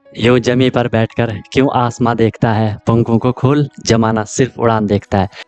यूं जमी पर बैठकर क्यों आसमां देखता है, पंखों को खोल जमाना सिर्फ उड़ान देखता है।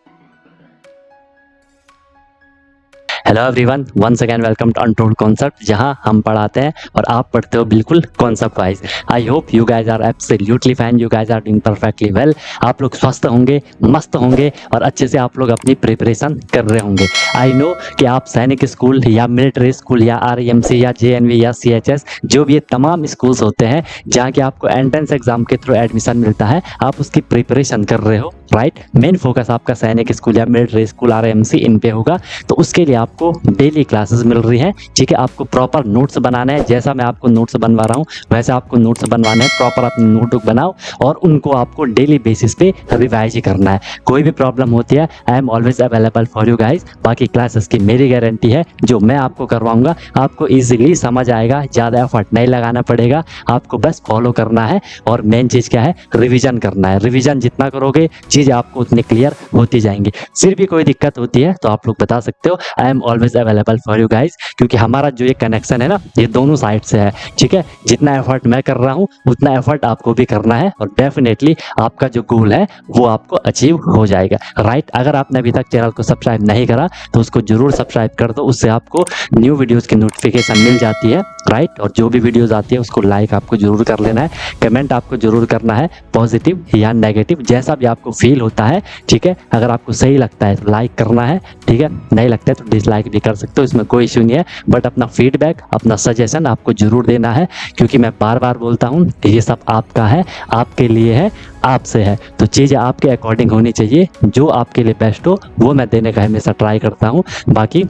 Hello everyone, once again welcome to untold concept, जहां हम पढ़ाते हैं और आप पढ़ते हो बिल्कुल concept wise. I hope you guys are absolutely fine, you guys are doing perfectly well. आप लोग स्वस्थ होंगे, मस्त होंगे और अच्छे से आप लोग अपनी प्रिपरेशन कर रहे होंगे। आई नो कि आप सैनिक स्कूल या मिलिट्री स्कूल या आरईएमसी या जेएनवी या सीएचएस, जो भी ये तमाम स्कूल्स होते हैं जहाँ के आपको एंट्रेंस एग्जाम के थ्रू एडमिशन मिलता है, आप उसकी प्रिपरेशन कर रहे हो, राइट। मेन फोकस आपका सैनिक स्कूल या मिलिट्री स्कूल आरईएमसी इन पे होगा। तो उसके लिए आपको डेली क्लासेस मिल रही हैं, ठीक है। आपको प्रॉपर नोट्स बनाना है, जैसा मैं आपको नोट्स बनवा रहा हूँ वैसे आपको नोट्स बनवाने हैं। प्रॉपर अपनी नोटबुक बनाओ और उनको आपको डेली बेसिस पे रिवाइज ही करना है। कोई भी प्रॉब्लम होती है, I am always available for you guys. बाकी क्लासेस की मेरी गारंटी है, जो मैं आपको करवाऊंगा आपको ईजिली समझ आएगा, ज़्यादा एफर्ट नहीं लगाना पड़ेगा, आपको बस फॉलो करना है। और मेन चीज़ क्या है, रिविजन करना है। रिविजन जितना करोगे चीज़ें आपको उतनी क्लियर होती जाएंगी। फिर भी कोई दिक्कत होती है तो आप लोग बता सकते हो, I am always available for you guys. क्योंकि हमारा जो ये कनेक्शन है ना, ये दोनों साइड से है, ठीक है। जितना एफर्ट मैं कर रहा हूँ उतना एफर्ट आपको भी करना है और डेफिनेटली आपका जो गोल है वो आपको अचीव हो जाएगा, राइट। अगर आपने अभी तक चैनल को सब्सक्राइब नहीं करा तो उसको जरूर सब्सक्राइब कर दो, उससे आपको न्यू वीडियोस की नोटिफिकेशन मिल जाती है, राइट। और जो भी वीडियोस आती है उसको लाइक आपको जरूर कर लेना है, कमेंट आपको जरूर करना है, पॉजिटिव या नेगेटिव जैसा भी आपको फील होता है, ठीक है। अगर आपको सही लगता है तो लाइक करना है, ठीक है। नहीं लगता है तो डिसलाइक भी कर सकते हो, इसमें कोई इश्यू नहीं है। बट अपना फीडबैक, अपना सजेशन आपको जरूर देना है, क्योंकि मैं बार बार बोलता हूँ ये सब आपका है, आपके लिए है, आपसे है। तो चीज़ें आपके अकॉर्डिंग होनी चाहिए, जो आपके लिए बेस्ट हो वो मैं देने का हमेशा ट्राई करता हूँ। बाकी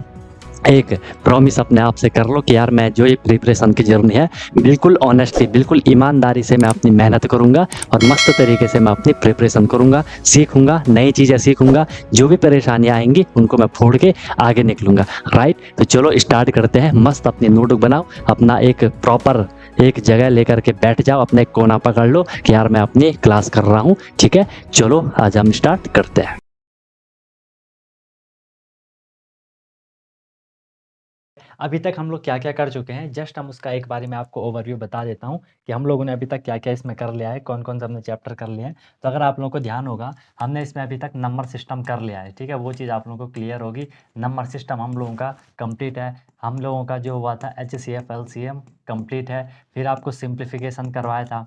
एक प्रॉमिस अपने आप से कर लो कि यार मैं जो ये प्रिपरेशन की जर्नी है बिल्कुल ऑनेस्टली, बिल्कुल ईमानदारी से मैं अपनी मेहनत करूंगा और मस्त तरीके से मैं अपनी प्रिपरेशन करूंगा, सीखूंगा, नई चीज़ें सीखूंगा। जो भी परेशानियां आएंगी उनको मैं फोड़ के आगे निकलूंगा, राइट। तो चलो स्टार्ट करते हैं। मस्त अपनी नोटबुक बनाओ, अपना एक प्रॉपर एक जगह लेकर के बैठ जाओ, अपने एक कोना पकड़ लो कि यार मैं अपनी क्लास कर रहा हूँ, ठीक है। चलो आज हम स्टार्ट करते हैं। अभी तक हम लोग क्या-क्या कर चुके हैं, जस्ट हम उसका एक बारी मैं आपको ओवरव्यू बता देता हूँ कि हम लोगों ने अभी तक क्या-क्या इसमें कर लिया है, कौन-कौन से हमने चैप्टर कर लिए हैं। तो अगर आप लोगों को ध्यान होगा, हमने इसमें अभी तक नंबर सिस्टम कर लिया है, ठीक है? वो चीज़ आप लोगों को क्लियर होगी। नंबर सिस्टम हम लोगों का कंप्लीट है। हम लोगों का जो हुआ था एचसीएफ, एलसीएम कंप्लीट है। फिर आपको सिम्प्लीफिकेशन करवाया था,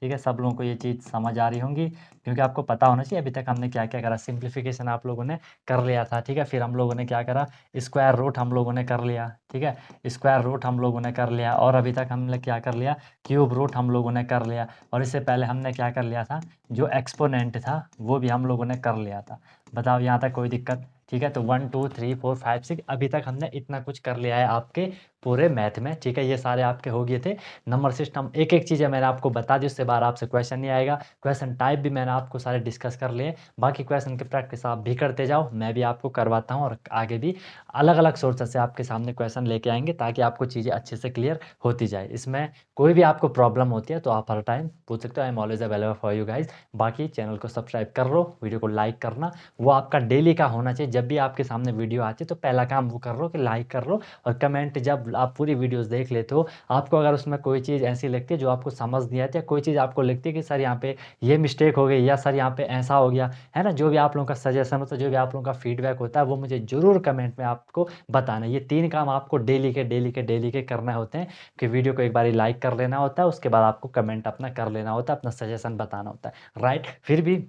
ठीक है? सब लोगों को ये चीज़ समझ आ रही होंगी, क्योंकि आपको पता होना चाहिए अभी तक हमने क्या-क्या करा। सिम्प्लीफिकेशन आप लोगों ने कर लिया था, ठीक है? फिर हम लोगों ने क्या करा, स्क्वायर रूट हम लोगों ने कर लिया, ठीक है? स्क्वायर रूट हम लोगों ने कर लिया और अभी तक हमने क्या कर लिया, क्यूब रूट हम लोगों ने कर लिया। और इससे पहले हमने क्या कर लिया था, जो एक्सपोनेंट था वो भी हम लोगों ने कर लिया था। बताओ यहाँ तक कोई दिक्कत? ठीक है, तो 1 2 3 4 5 6 अभी तक हमने इतना कुछ कर लिया है आपके पूरे मैथ में, ठीक है। ये सारे आपके हो गए थे। नंबर सिस्टम एक एक चीज़ें मैंने आपको बता दी, उससे बाहर आपसे क्वेश्चन नहीं आएगा। क्वेश्चन टाइप भी मैंने आपको सारे डिस्कस कर लिए। बाकी क्वेश्चन की प्रैक्टिस आप भी करते जाओ, मैं भी आपको करवाता हूँ और आगे भी अलग अलग सोर्सेस से आपके सामने क्वेश्चन लेके आएंगे, ताकि आपको चीज़ें अच्छे से क्लियर होती जाए। इसमें कोई भी आपको प्रॉब्लम होती है तो आप हर टाइम पूछ सकते हो। I am always available for you guys. बाकी चैनल को सब्सक्राइब कर लो, वीडियो को लाइक करना वो आपका डेली का होना चाहिए। जब भी आपके सामने वीडियो आती है तो पहला काम वो कर लो कि लाइक कर लो, और कमेंट जब आप पूरी वीडियोस देख लेते हो, आपको अगर उसमें कोई चीज़ ऐसी लगती है जो आपको समझ नहीं आती, या कोई चीज़ आपको लगती है कि सर यहाँ पे ये मिस्टेक हो गई, या सर यहाँ पे ऐसा हो गया, है ना, जो भी आप लोगों का सजेशन होता है, जो भी आप लोगों का फीडबैक होता है, वो मुझे ज़रूर कमेंट में आपको बताना। ये 3 काम आपको डेली के करने होते हैं, कि वीडियो को एक बारी लाइक कर लेना होता है, उसके बाद आपको कमेंट अपना कर लेना होता है, अपना सजेशन बताना होता है, राइट। फिर भी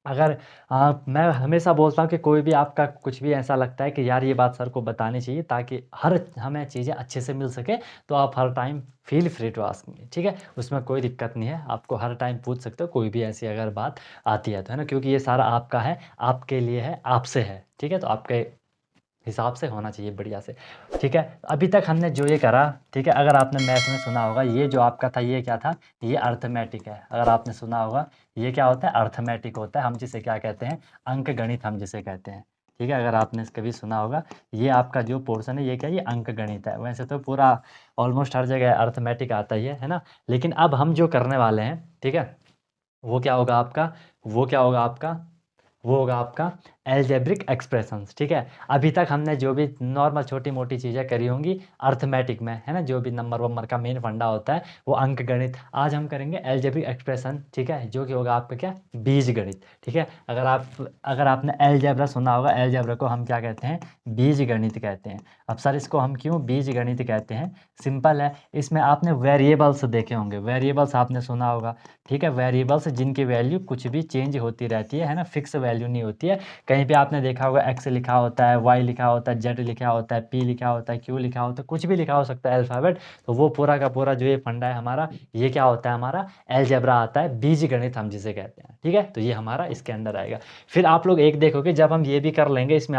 अगर मैं हमेशा बोलता हूँ कि कोई भी आपका कुछ भी ऐसा लगता है कि यार ये बात सर को बतानी चाहिए, ताकि हर हमें चीज़ें अच्छे से मिल सके, तो आप हर time feel free to ask me, ठीक है? उसमें कोई दिक्कत नहीं है, आपको हर टाइम पूछ सकते हो कोई भी ऐसी अगर बात आती है तो, है ना? क्योंकि ये सारा आपका है, आपके लिए है, आपसे है, ठीक है? तो आपके हिसाब से होना चाहिए बढ़िया से, ठीक है। अभी तक हमने जो ये करा, ठीक है, अगर आपने मैथ में सुना होगा, ये जो आपका था ये क्या था, ये अर्थमेटिक है। अगर आपने सुना होगा ये क्या होता है, अर्थमेटिक होता है। हम जिसे क्या कहते हैं, अंक गणित हम जिसे कहते हैं, ठीक है। अगर आपने कभी सुना होगा, ये आपका जो पोर्शन है ये क्या है, ये अंक गणित है। वैसे तो पूरा ऑलमोस्ट हर जगह अर्थमेटिक आता ही है ना। लेकिन अब हम जो करने वाले हैं, ठीक है, वो क्या होगा आपका, वो क्या होगा आपका, वो होगा आपका एल्जेब्रिक एक्सप्रेशंस, ठीक है। अभी तक हमने जो भी नॉर्मल छोटी मोटी चीज़ें करी होंगी अर्थमेटिक में, है ना, जो भी नंबर वंबर का मेन फंडा होता है वो अंक गणित। आज हम करेंगे एल्जेब्रिक एक्सप्रेशन, ठीक है, जो कि होगा आपका क्या, बीज गणित, ठीक है। अगर आपने एलजेब्रा सुना होगा, एलजेब्रा को हम क्या कहते हैं, बीज गणित कहते हैं। अब सर इसको हम क्यों बीज गणित कहते हैं, सिंपल है, इसमें आपने वेरिएबल्स देखे होंगे, वेरिएबल्स आपने सुना होगा, ठीक है, वेरिएबल्स जिनकी वैल्यू कुछ भी चेंज होती रहती है ना, फिक्स वैल्यू नहीं होती है। कहीं पे आपने देखा होगा एक्स लिखा होता है, वाई लिखा होता है, जेड लिखा होता है, पी लिखा होता है, क्यू लिखा होता है, कुछ भी लिखा हो सकता है अल्फ़ाबेट। तो वो पूरा का पूरा जो ये फंडा है हमारा, ये क्या होता है, हमारा अलजेब्रा आता है, बीज गणित हम जिसे कहते हैं, ठीक है। तो ये हमारा इसके अंडर आएगा। फिर आप लोग एक देखोगे जब हम ये भी कर लेंगे, इसमें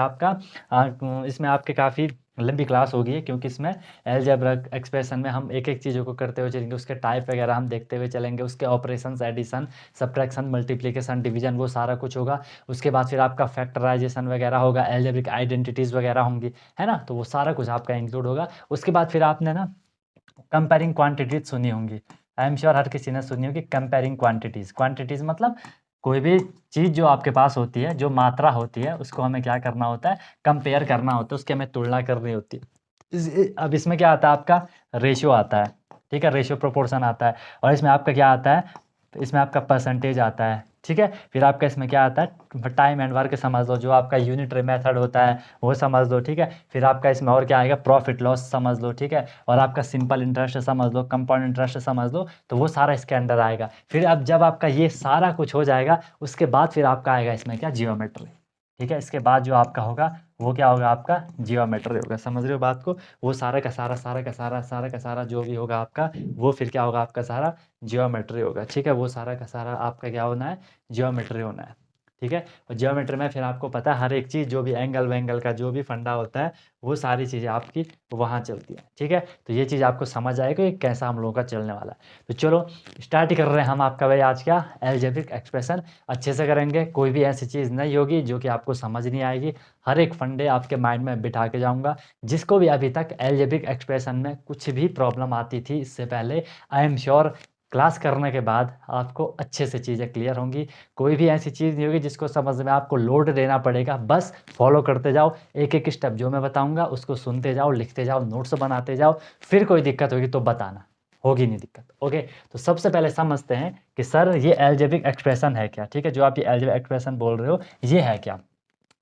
आपके काफ़ी लंबी क्लास होगी है, क्योंकि इसमें अलजेब्रा एक्सप्रेशन में हम एक एक चीज़ों को करते हुए चलेंगे, उसके टाइप वगैरह हम देखते हुए चलेंगे, उसके operations, addition, subtraction, multiplication, division, वो सारा कुछ होगा। उसके बाद फिर आपका फैक्टराइजेशन वगैरह होगा, अलजेब्रिक आइडेंटिटीज़ वगैरह होंगी, है ना, तो वो सारा कुछ आपका इंक्लूड होगा। उसके बाद फिर आपने ना कंपेयरिंग क्वांटिटीज सुनी होंगी, आई एम श्योर हर किसी ने सुनी होगी कंपेयरिंग क्वांटिटीज। क्वांटिटीज मतलब कोई भी चीज़ जो आपके पास होती है, जो मात्रा होती है, उसको हमें क्या करना होता है, कंपेयर करना होता है, उसकी हमें तुलना करनी होती है। अब इसमें क्या आता है, आपका रेशियो आता है, ठीक है, रेशियो प्रोपोर्शन आता है, और इसमें आपका क्या आता है, इसमें आपका परसेंटेज आता है, ठीक है। फिर आपका इसमें क्या आता है, टाइम एंड वर्क समझ लो, जो आपका यूनिटरी मेथड होता है वो समझ लो, ठीक है। फिर आपका इसमें और क्या आएगा, प्रॉफिट लॉस समझ लो, ठीक है, और आपका सिंपल इंटरेस्ट समझ लो, कंपाउंड इंटरेस्ट समझ लो, तो वो सारा इसके अंडर आएगा। फिर अब जब आपका ये सारा कुछ हो जाएगा, उसके बाद फिर आपका आएगा इसमें क्या, जियोमेट्री, ठीक है। इसके बाद जो आपका होगा वो क्या होगा, आपका जियोमेट्री होगा, समझ रहे हो बात को। वो सारा का सारा जो भी होगा आपका, वो फिर क्या होगा, आपका सारा जियोमेट्री होगा, ठीक है। वो सारा का सारा आपका क्या होना है, जियोमेट्री होना है, ठीक है। और जियोमेट्री में फिर आपको पता है हर एक चीज़, जो भी एंगल वेंगल का जो भी फंडा होता है, वो सारी चीज़ें आपकी वहाँ चलती हैं, ठीक है। तो ये चीज़ आपको समझ आएगा कि कैसा हम लोगों का चलने वाला है। तो चलो स्टार्ट कर रहे हैं हम आपका भाई आज क्या, अलजेब्रिक एक्सप्रेशन। अच्छे से करेंगे, कोई भी ऐसी चीज़ नहीं होगी जो कि आपको समझ नहीं आएगी। हर एक फंडे आपके माइंड में बिठा के जाऊँगा। जिसको भी अभी तक अलजेब्रिक एक्सप्रेशन में कुछ भी प्रॉब्लम आती थी इससे पहले, आई एम श्योर क्लास करने के बाद आपको अच्छे से चीज़ें क्लियर होंगी। कोई भी ऐसी चीज़ नहीं होगी जिसको समझ में आपको लोड देना पड़ेगा, बस फॉलो करते जाओ, एक एक स्टेप जो मैं बताऊंगा उसको सुनते जाओ, लिखते जाओ, नोट्स बनाते जाओ। फिर कोई दिक्कत होगी तो बताना, होगी नहीं दिक्कत, ओके। तो सबसे पहले समझते हैं कि सर ये अलजेब्रिक एक्सप्रेशन है क्या, ठीक है, जो आप ये अलजेब्रिक एक्सप्रेशन बोल रहे हो ये है क्या,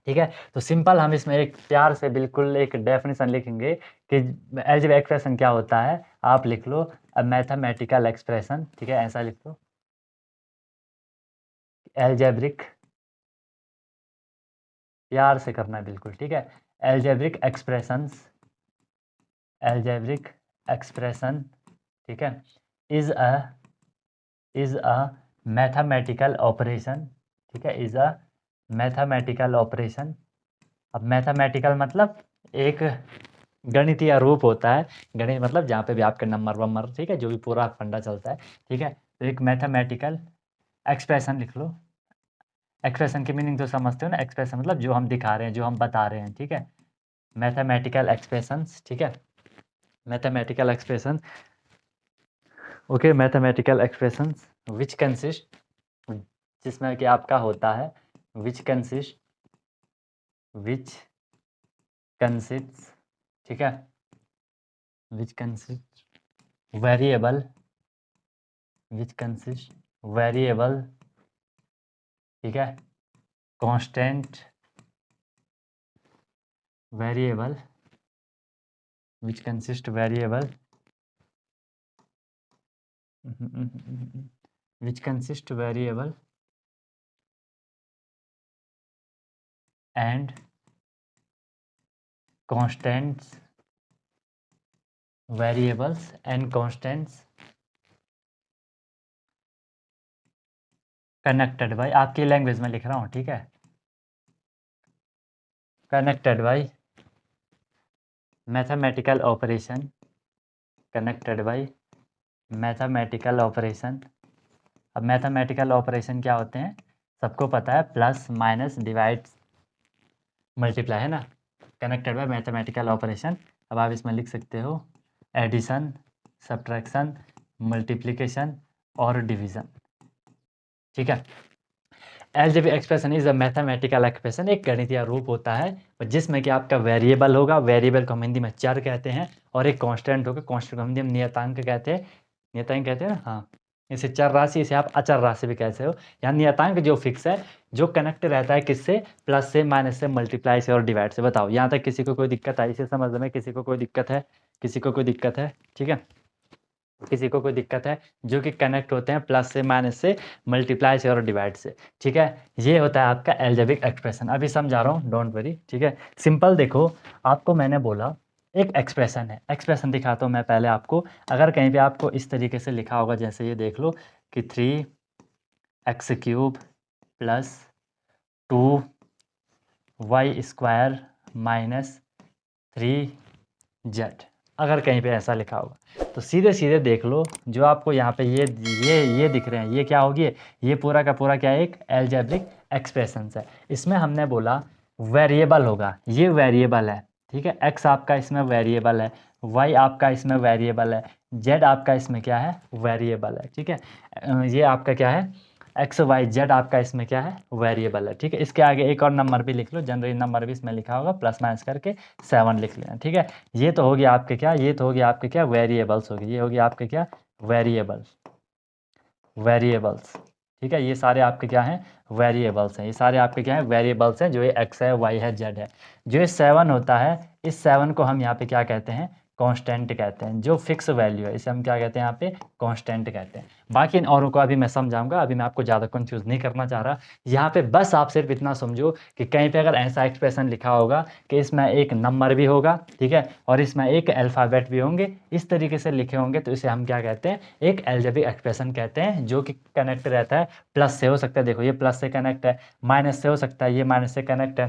ठीक है। तो सिंपल हम इसमें एक प्यार से बिल्कुल एक डेफिनेशन लिखेंगे कि अलजेब्रिक एक्सप्रेशन क्या होता है। आप लिख लो मैथमेटिकल एक्सप्रेशन, ठीक है, ऐसा लिख लो, अलजेब्रिक, प्यार से करना है बिल्कुल, ठीक है। अलजेब्रिक एक्सप्रेशंस, अलजेब्रिक एक्सप्रेशन, ठीक है, is a is a mathematical operation, ठीक है, इज अ मैथमेटिकल ऑपरेशन। अब मैथमेटिकल मतलब एक गणितीय रूप होता है, गणित मतलब जहाँ पे भी आपके नंबर वंबर, ठीक है, जो भी पूरा फंडा चलता है, ठीक है। तो एक मैथमेटिकल एक्सप्रेशन लिख लो। एक्सप्रेशन की मीनिंग तो समझते हो ना, एक्सप्रेशन मतलब जो हम दिखा रहे हैं, जो हम बता रहे हैं, ठीक है, मैथमेटिकल एक्सप्रेशंस, ठीक है, mathematical expression, okay, mathematical expressions which consist, जिसमें कि आपका होता है विच कंसिस्ट, विच कंसिस्ट, ठीक है, which consist variable, which consist variable, ठीक है, constant variable, which consist variable, which consist variable and constants, variables and constants connected by, आपकी लैंग्वेज में लिख रहा हूँ, ठीक है, connected by mathematical operation, connected by mathematical operation। अब मैथमेटिकल ऑपरेशन क्या होते हैं, सबको पता है, प्लस माइनस डिवाइड मल्टीप्लाई, है ना। Connected by mathematical operation. अब आप इसमें लिख सकते हो एडिशन, सब्ट्रैक्शन, मल्टीप्लिकेशन और डिवीज़न, ठीक है। Algebraic expression is a mathematical expression, एक गणितीय रूप होता है जिसमें कि आपका वेरिएबल होगा, वेरिएबल को हम हिंदी में चर कहते हैं, और एक कांस्टेंट होगा, कांस्टेंट को हम हिंदी में नियतांक कहते हैं, नियतांक कहते हैं ना, हाँ। इसे चर राशि, इसे आप अचर राशि भी कहते हो। यहाँ नियतांक जो फिक्स है, जो कनेक्ट रहता है किससे, प्लस से, माइनस से, मल्टीप्लाई से और डिवाइड से। बताओ यहाँ तक किसी को कोई दिक्कत आई, इसे समझने में किसी को कोई दिक्कत है, किसी को कोई दिक्कत है, ठीक है, किसी को कोई दिक्कत है, जो कि कनेक्ट होते हैं प्लस से, माइनस से, मल्टीप्लाई से और डिवाइड से, ठीक है। ये होता है आपका एलजेब्रिक एक्सप्रेशन। अभी समझा रहा हूँ, डोंट वरी, ठीक है। सिंपल देखो, आपको मैंने बोला एक एक्सप्रेशन है, एक्सप्रेशन दिखाता हूँ मैं पहले आपको। अगर कहीं पे आपको इस तरीके से लिखा होगा, जैसे ये देख लो कि 3x³ plus 2y² minus 3z, अगर कहीं पे ऐसा लिखा होगा तो सीधे सीधे देख लो, जो आपको यहाँ पे ये दिख रहे हैं, ये क्या होगी, ये पूरा का पूरा क्या है, एक एल्जेब्रिक एक्सप्रेशन है। इसमें हमने बोला वेरिएबल होगा, ये वेरिएबल है, ठीक है। एक्स आपका इसमें वेरिएबल है, वाई आपका इसमें वेरिएबल है, जेड आपका इसमें क्या है, वेरिएबल है, ठीक है। ये आपका क्या है, एक्स वाई जेड आपका इसमें क्या है, वेरिएबल है, ठीक है। इसके आगे एक और नंबर भी लिख लो, जनरली नंबर भी इसमें लिखा होगा, प्लस माइनस करके 7 लिख लेना, ठीक है। ये तो हो गया आपके क्या, ये तो हो गया आपके क्या, वेरिएबल्स हो गए, ये हो गया आपके क्या, वेरिएबल्स, ठीक है। ये सारे आपके क्या हैं, वेरिएबल्स हैं, ये सारे आपके क्या हैं, वेरिएबल्स हैं। जो ये एक्स है, वाई है, जेड है। जो ये 7 होता है, इस 7 को हम यहाँ पे क्या कहते हैं, कांस्टेंट कहते हैं। जो फिक्स वैल्यू है, इसे हम क्या कहते हैं, यहाँ पे कांस्टेंट कहते हैं। बाकी इन औरों को अभी मैं समझाऊंगा, अभी मैं आपको ज़्यादा कंफ्यूज नहीं करना चाह रहा। यहाँ पे बस आप सिर्फ इतना समझो कि कहीं पे अगर ऐसा एक्सप्रेशन लिखा होगा कि इसमें एक नंबर भी होगा, ठीक है, और इसमें एक अल्फ़ाबेट भी होंगे, इस तरीके से लिखे होंगे, तो इसे हम क्या कहते हैं, एक एल्जेब्रिक एक्सप्रेशन कहते हैं, जो कि कनेक्ट रहता है प्लस से, हो सकता है, देखो ये प्लस से कनेक्ट है, माइनस से हो सकता है, ये माइनस से कनेक्ट है,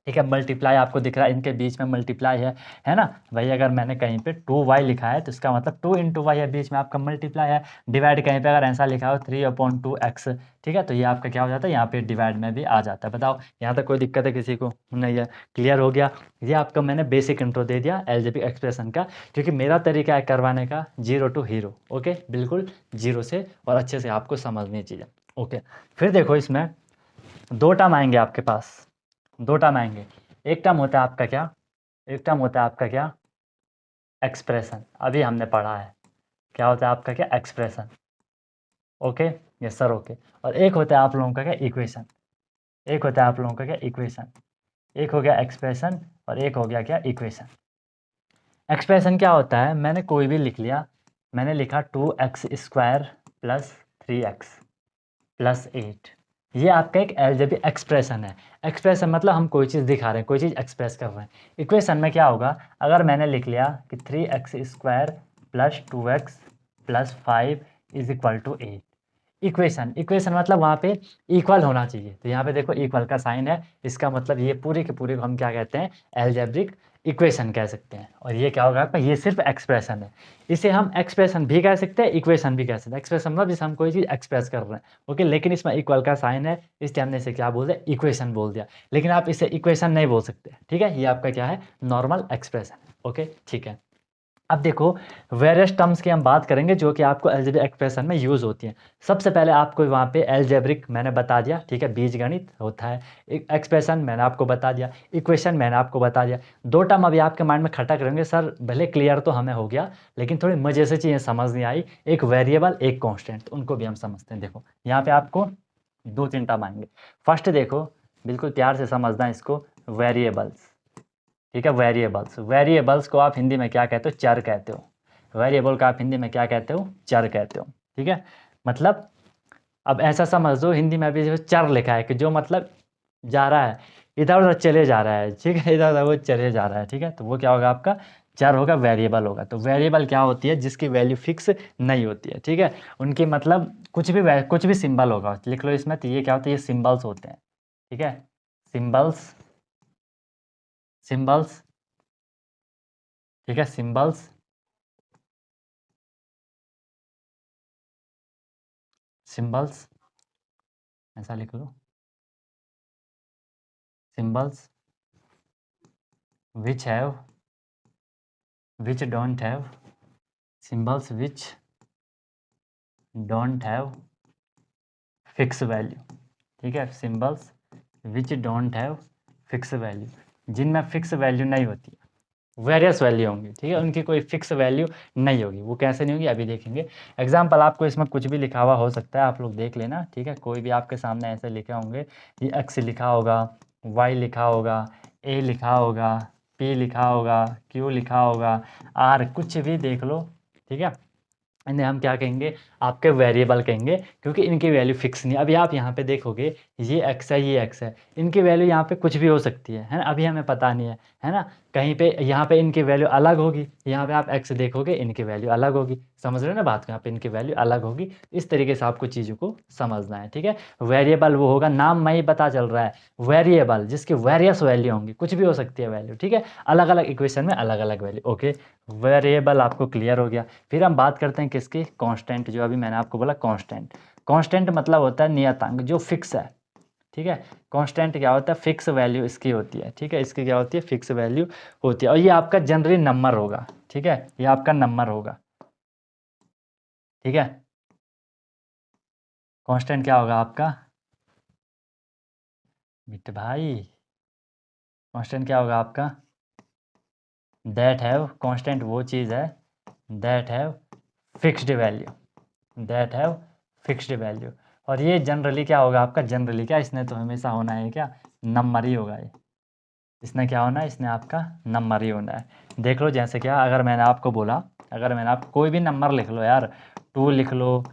ठीक है। मल्टीप्लाई आपको दिख रहा है, इनके बीच में मल्टीप्लाई है ना भाई। अगर मैंने कहीं पे 2y लिखा है तो इसका मतलब 2 × y है, बीच में आपका मल्टीप्लाई है। डिवाइड कहीं पे अगर ऐसा लिखा हो 3/2x, ठीक है, तो ये आपका क्या हो जाता है, यहाँ पे डिवाइड में भी आ जाता है। बताओ यहाँ तक कोई दिक्कत है किसी को, नहीं है, क्लियर हो गया। ये आपको मैंने बेसिक इंट्रो दे दिया एल्जेब्रिक एक्सप्रेशन का, क्योंकि मेरा तरीका है करवाने का 0 to हीरो, ओके, बिल्कुल 0 से, और अच्छे से आपको समझनी चाहिए, ओके। फिर देखो इसमें 2 टर्म आएंगे आपके पास, 2 टर्म आएंगे। एक टर्म होता है आपका क्या, एक टर्म होता है आपका क्या, एक्सप्रेशन, अभी हमने पढ़ा है क्या होता है आपका क्या, expression, okay, yes sir, okay. और एक होता है आप लोगों का क्या, इक्वेशन, एक होता है आप लोगों का क्या, इक्वेशन। एक हो गया एक्सप्रेशन और एक हो गया क्या, इक्वेशन। एक्सप्रेशन क्या होता है, मैंने कोई भी लिख लिया, मैंने लिखा 2x² प्लस 3x प्लस 8, ये आपका एक एल्जेब्रिक एक्सप्रेशन है। एक्सप्रेशन मतलब हम कोई चीज़ दिखा रहे हैं, कोई चीज़ एक्सप्रेस कर रहे हैं। इक्वेशन में क्या होगा, अगर मैंने लिख लिया कि 3x² plus 2x plus 5 is equal to 8, equation, equation मतलब वहाँ पे इक्वल होना चाहिए, तो यहाँ पे देखो इक्वल का साइन है, इसका मतलब ये पूरे के पूरे को हम क्या कहते हैं, एल्जेब्रिक इक्वेशन कह सकते हैं। और ये क्या होगा आपका, ये सिर्फ एक्सप्रेशन है, इसे हम एक्सप्रेशन भी कह सकते हैं, इक्वेशन भी कह सकते हैं। एक्सप्रेशन मतलब जिसे हम कोई चीज़ एक्सप्रेस कर रहे हैं, ओके, लेकिन इसमें इक्वल का साइन है, इसलिए हमने इसे क्या बोल दिया, इक्वेशन बोल दिया। लेकिन आप इसे इक्वेशन नहीं बोल सकते, ठीक है, ये आपका क्या है, नॉर्मल एक्सप्रेशन, ओके, ठीक है। अब देखो वेरियस टर्म्स की हम बात करेंगे, जो कि आपको एल्जेब्रिक एक्सप्रेशन में यूज़ होती हैं। सबसे पहले आपको वहाँ पे एल्जेब्रिक मैंने बता दिया, ठीक है, बीजगणित होता है। एक्सप्रेशन मैंने आपको बता दिया, इक्वेशन मैंने आपको बता दिया। 2 टर्म अभी आपके माइंड में खटक रहेंगे, सर भले क्लियर तो हमें हो गया, लेकिन थोड़ी मज़े से चीज़ें समझ नहीं आई, एक वेरिएबल एक कॉन्स्टेंट, उनको भी हम समझते हैं। देखो यहाँ पर आपको 2-3 टर्म आएंगे। फर्स्ट देखो, बिल्कुल प्यार से समझना इसको, वेरिएबल्स, ठीक है, वेरिएबल्स, वेरिएबल्स को आप हिंदी में क्या कहते हो, चर कहते हो। वेरिएबल का आप हिंदी में क्या कहते हो, चर कहते हो, ठीक है। मतलब अब ऐसा समझ दो, हिंदी में भी जो चर लिखा है कि जो मतलब जा रहा है, इधर उधर चले जा रहा है, ठीक है, इधर उधर वो चले जा रहा है, ठीक है, तो वो क्या होगा आपका, चर होगा, वेरिएबल होगा। तो वेरिएबल क्या होती है, जिसकी वैल्यू फिक्स नहीं होती है, ठीक है, उनकी मतलब कुछ भी सिंबल होगा, लिख लो इसमें, तो ये क्या होता है, ये सिंबल्स होते हैं, ठीक है, सिंबल्स, सिंबल्स, ठीक है, सिंबल्स, सिंबल्स, ऐसा लिख लो, symbols which have, which don't have, symbols which don't have fix value, ठीक है, symbols which don't have fix value, जिनमें फिक्स वैल्यू नहीं होती है, वेरियस वैल्यू होंगी, ठीक है, उनकी कोई फिक्स वैल्यू नहीं होगी। वो कैसे नहीं होगी अभी देखेंगे। एग्जाम्पल आपको इसमें कुछ भी लिखा हुआ हो सकता है, आप लोग देख लेना, ठीक है, कोई भी आपके सामने ऐसे लिखे होंगे, ये एक्स लिखा होगा, वाई लिखा होगा, ए लिखा होगा, पी लिखा होगा, क्यू लिखा होगा, आर, कुछ भी देख लो, ठीक है, इन्हें हम क्या कहेंगे, आपके वेरिएबल कहेंगे, क्योंकि इनकी वैल्यू फिक्स नहीं। अभी आप यहाँ पे देखोगे ये एक्स है, ये एक्स है, इनकी वैल्यू यहाँ पे कुछ भी हो सकती है ना, अभी हमें पता नहीं है ना, कहीं पे यहाँ पे इनकी वैल्यू अलग होगी, यहाँ पे आप एक्स देखोगे इनकी वैल्यू अलग होगी, समझ रहे हो ना बात को, यहाँ पे इनकी वैल्यू अलग होगी। इस तरीके से आपको चीज़ों को समझना है, ठीक है। वेरिएबल वो होगा, नाम में ही पता चल रहा है, वेरिएबल जिसकी वेरियस वैल्यू होंगी, कुछ भी हो सकती है वैल्यू, ठीक है, अलग अलग इक्वेशन में अलग अलग वैल्यू। ओके, वेरिएबल आपको क्लियर हो गया। फिर हम बात करते हैं किसकी, कांस्टेंट, जो अभी मैंने आपको बोला कांस्टेंट। कांस्टेंट मतलब होता है नियतांक, जो फिक्स है, ठीक है। कांस्टेंट क्या होता है, फिक्स वैल्यू इसकी होती है, ठीक है, इसकी क्या होती है, फिक्स वैल्यू होती है, और ये आपका जनरली नंबर होगा, ठीक है, ये आपका नंबर होगा, ठीक है। कांस्टेंट क्या होगा आपका मिट भाई, कांस्टेंट क्या होगा आपका, दैट हैव, कांस्टेंट वो चीज़ है that have fixed value, that have fixed value. और ये जनरली क्या होगा आपका, जनरली क्या, इसने तो हमेशा होना है क्या, नंबर ही होगा ये, इसने क्या होना है, इसने आपका नंबर ही होना है। देख लो जैसे क्या, अगर मैंने आपको बोला, अगर मैंने आप कोई भी नंबर लिख लो यार, 2 लिख लो,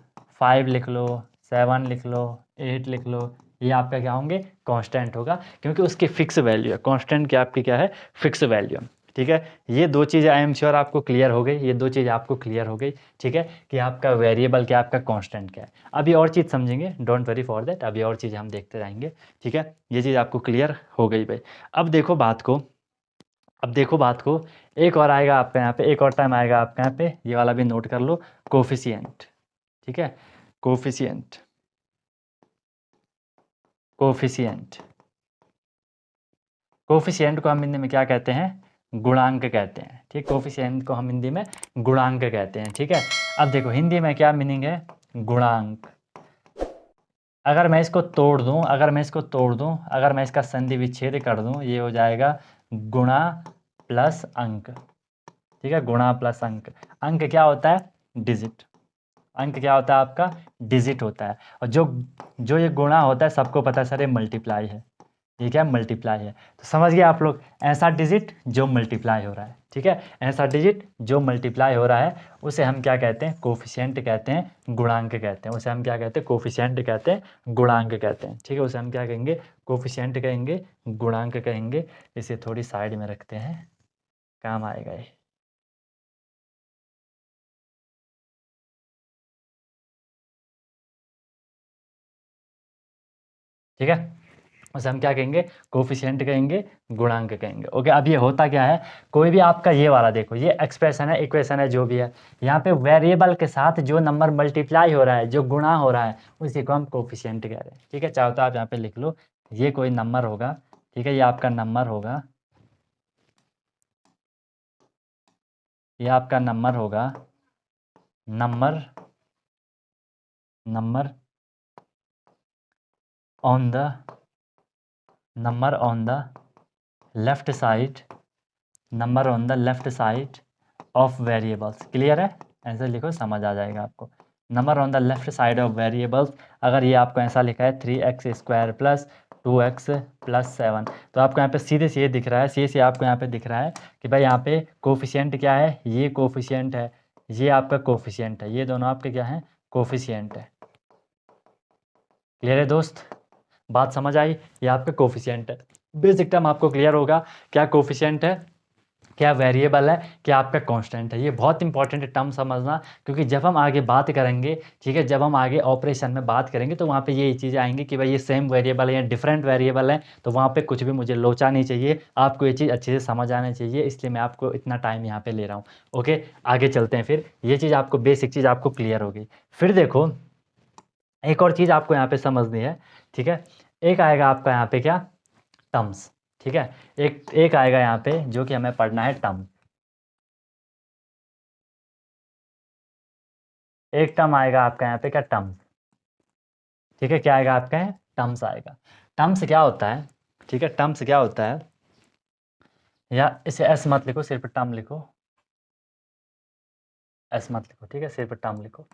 5 लिख लो, 7 लिख लो, 8 लिख लो, ये आपका क्या होंगे, कांस्टेंट होगा, क्योंकि उसकी फिक्स वैल्यू है। कांस्टेंट की आपकी क्या है, फिक्स वैल्यू, ठीक है। ये दो चीज़ें आई एम श्योर आपको क्लियर हो गई, ये दो चीज़ आपको क्लियर हो गई, ठीक है, कि आपका वेरिएबल क्या, आपका कांस्टेंट क्या है। अभी और चीज़ समझेंगे, डोंट वरी फॉर दैट, अभी और चीज़ हम देखते रहेंगे, ठीक है। ये चीज़ आपको क्लियर हो गई भाई। अब देखो बात को, अब देखो बात को, एक और आएगा आपका यहाँ पे, एक और टाइम आएगा आपका यहाँ पे, ये वाला भी नोट कर लो, कोफिशिएंट, ठीक है, कोफिशिएंट, कोफिशिएंट, कोफिशिएंट को हम हिंदी में क्या कहते हैं, गुणांक कहते हैं, ठीक, कोफिशिएंट को हम हिंदी में गुणांक कहते हैं, ठीक है। अब देखो हिंदी में क्या मीनिंग है, गुणांक। अगर मैं इसको तोड़ दूं, अगर मैं इसको तोड़ दूं, अगर मैं इसका संधि विच्छेद कर दूं, ये हो जाएगा गुणा प्लस अंक, ठीक है, गुणा प्लस अंक। अंक क्या होता है, डिजिट, अंक क्या होता है आपका, डिजिट होता है। और जो जो ये गुणा होता है सबको पता है सर, ये मल्टीप्लाई है, ये क्या मल्टीप्लाई है, तो समझ गए आप लोग, ऐसा डिजिट जो मल्टीप्लाई हो रहा है, ठीक है, ऐसा डिजिट जो मल्टीप्लाई हो रहा है, उसे हम क्या कहते हैं, कोफिशिएंट कहते हैं, गुणांक कहते हैं, उसे हम क्या कहते हैं, कोफिशिएंट कहते हैं, गुणांक कहते हैं, ठीक है, उसे हम क्या कहेंगे, कोफिशिएंट कहेंगे, गुणांक कहेंगे। इसे थोड़ी साइड में रखते हैं, काम आएगा ये, ठीक है, उसे हम क्या कहेंगे, कोफिशिएंट कहेंगे, गुणांक कहेंगे। ओके, अब ये होता क्या है, कोई भी आपका ये वाला देखो, ये एक्सप्रेशन है, इक्वेशन है, जो भी है, यहाँ पे वेरिएबल के साथ जो नंबर मल्टीप्लाई हो रहा है, जो गुणा हो रहा है, उसी को हम कोफिशिएंट कह रहे हैं, ठीक है। चाहो तो आप यहाँ पे लिख लो, ये कोई नंबर होगा, ठीक है, ये आपका नंबर होगा, ये आपका नंबर होगा, number, number on the, number on the left side, number on the left side of variables, clear है, ऐसे लिखो समझ आ जाएगा आपको, number on the left side of variables. अगर ये आपको ऐसा लिखा है 3x² प्लस 2x प्लस 7, तो आपको यहाँ पे सीधे से ये दिख रहा है, सीधे से आपको यहाँ पे दिख रहा है कि भाई यहाँ पे कोफिशिएंट क्या है, ये कोफिशिएंट है, ये आपका कोफिशिएंट है, ये दोनों आपके क्या हैं, कोफिशिएंट है। क्लियर है दोस्त, बात समझ आई, ये आपका कोफिशिएंट है। बेसिक टर्म आपको क्लियर होगा, क्या कोफिशिएंट है, क्या वेरिएबल है, क्या आपका कांस्टेंट है। ये बहुत इंपॉर्टेंट टर्म समझना, क्योंकि जब हम आगे बात करेंगे, ठीक है, जब हम आगे ऑपरेशन में बात करेंगे, तो वहाँ पे ये चीज़ें आएंगी कि भाई ये सेम वेरिएबल है या डिफरेंट वेरिएबल है, तो वहाँ पे कुछ भी मुझे लोचा नहीं चाहिए, आपको ये चीज़ अच्छे से समझ आना चाहिए, इसलिए मैं आपको इतना टाइम यहाँ पे ले रहा हूँ। ओके, आगे चलते हैं, फिर ये चीज़ आपको, बेसिक चीज़ आपको क्लियर होगी। फिर देखो एक और चीज़ आपको यहाँ पे समझनी है, ठीक है, एक आएगा आपका यहाँ पे क्या, टर्म्स, ठीक है, एक एक आएगा यहाँ पे जो कि हमें पढ़ना है टर्म, एक टर्म आएगा आपका यहाँ पे क्या, टर्म, ठीक है, क्या आएगा आपका है टर्म्स आएगा। टर्म्स क्या होता है, ठीक है, टर्म्स क्या होता है, या इसे एस मत लिखो, सिर्फ टर्म लिखो, एस मत लिखो, ठीक है, सिर्फ टर्म लिखो।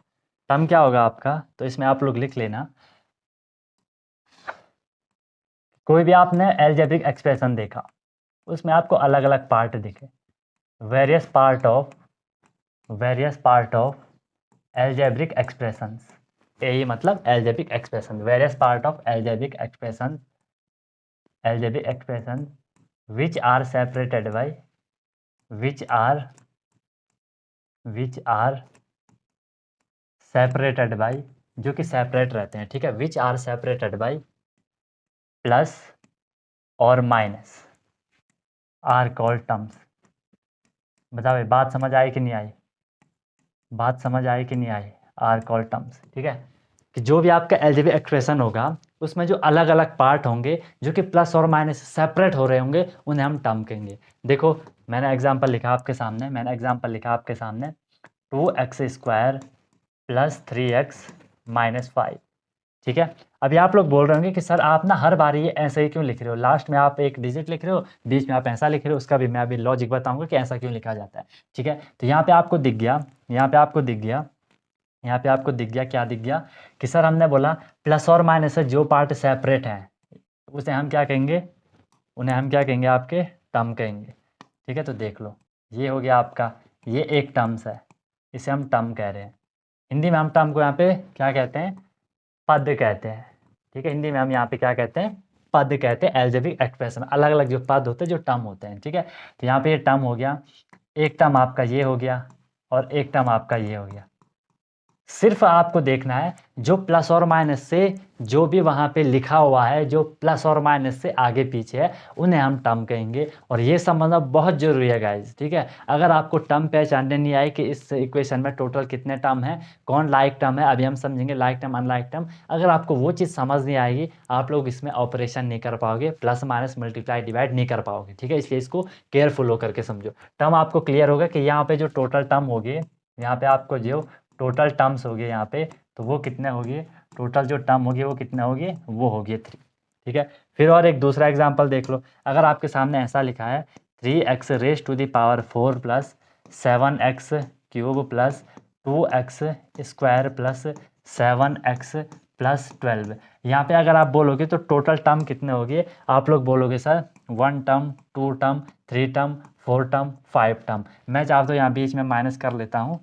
टर्म क्या होगा आपका, तो इसमें आप लोग लिख लेना, कोई भी आपने एल्जेब्रिक एक्सप्रेशन देखा, उसमें आपको अलग अलग पार्ट दिखे, various part of algebraic expressions, यही मतलब algebraic expression, various part of algebraic expression which are separated by which are separated by, जो कि सेपरेट रहते हैं, ठीक है, which are separated by plus और माइनस आर कॉल्ड टर्म्स। बताओ बात समझ आई कि नहीं आई, बात समझ आई कि नहीं आई, आर कॉल्ड टर्म्स, ठीक है, कि जो भी आपका एल्जेब्रिक एक्सप्रेशन होगा उसमें जो अलग अलग पार्ट होंगे जो कि प्लस और माइनस सेपरेट हो रहे होंगे उन्हें हम टर्म कहेंगे। देखो मैंने एग्जांपल लिखा आपके सामने 2x² प्लस 3x माइनस 5, ठीक है। अभी आप लोग बोल रहे होंगे कि सर आप ना हर बार ये ऐसे ही क्यों लिख रहे हो, लास्ट में आप एक डिजिट लिख रहे हो, बीच में आप ऐसा लिख रहे हो, उसका भी मैं अभी लॉजिक बताऊंगा कि ऐसा क्यों लिखा जाता है, ठीक है। तो यहाँ पे आपको दिख गया, क्या दिख गया कि सर हमने बोला प्लस और माइनस से जो पार्ट सेपरेट हैं उसे हम क्या कहेंगे, उन्हें हम क्या कहेंगे, आपके टर्म कहेंगे, ठीक है। तो देख लो ये हो गया आपका, ये एक टर्म्स है, इसे हम टर्म कह रहे हैं। हिंदी में हम टर्म को यहाँ पे क्या कहते हैं, पद कहते हैं, ठीक है। हिंदी में हम यहाँ पे क्या कहते हैं, पद कहते हैं। एल्जेब्रिक एक्सप्रेशन अलग अलग जो पद होते हैं, जो टर्म होते हैं, ठीक है। तो यहाँ पे ये टर्म हो गया, एक टर्म आपका ये हो गया और एक टर्म आपका ये हो गया। सिर्फ आपको देखना है जो प्लस और माइनस से जो भी वहाँ पे लिखा हुआ है, जो प्लस और माइनस से आगे पीछे है, उन्हें हम टर्म कहेंगे। और ये समझना बहुत ज़रूरी है गाइज, ठीक है। अगर आपको टर्म पहचानने नहीं आए कि इस इक्वेशन में टोटल कितने टर्म हैं, कौन लाइक टर्म है, अभी हम समझेंगे लाइक टर्म अनलाइक टर्म, अगर आपको वो चीज़ समझ नहीं आएगी आप लोग इसमें ऑपरेशन नहीं कर पाओगे, प्लस माइनस मल्टीप्लाई डिवाइड नहीं कर पाओगे, ठीक है। इसलिए इसको केयरफुल होकर के समझो। टर्म आपको क्लियर होगा कि यहाँ पे जो टोटल टर्म होगी, यहाँ पे आपको जो टोटल टर्म्स हो गए यहाँ पे, तो वो कितने हो गए, टोटल जो टर्म होगी वो कितने हो गए, वो हो गए 3, ठीक है। फिर और एक दूसरा एग्जांपल देख लो, अगर आपके सामने ऐसा लिखा है 3x raise to the power 4 plus 7x cube plus 2x² plus 7x plus 12, यहाँ पे अगर आप बोलोगे तो टोटल टर्म कितने हो गए, आप लोग बोलोगे sir 1 term 2 term 3 term 4 term 5 term. मैं चाहता हूँ यहाँ बीच में माइनस कर लेता हूँ,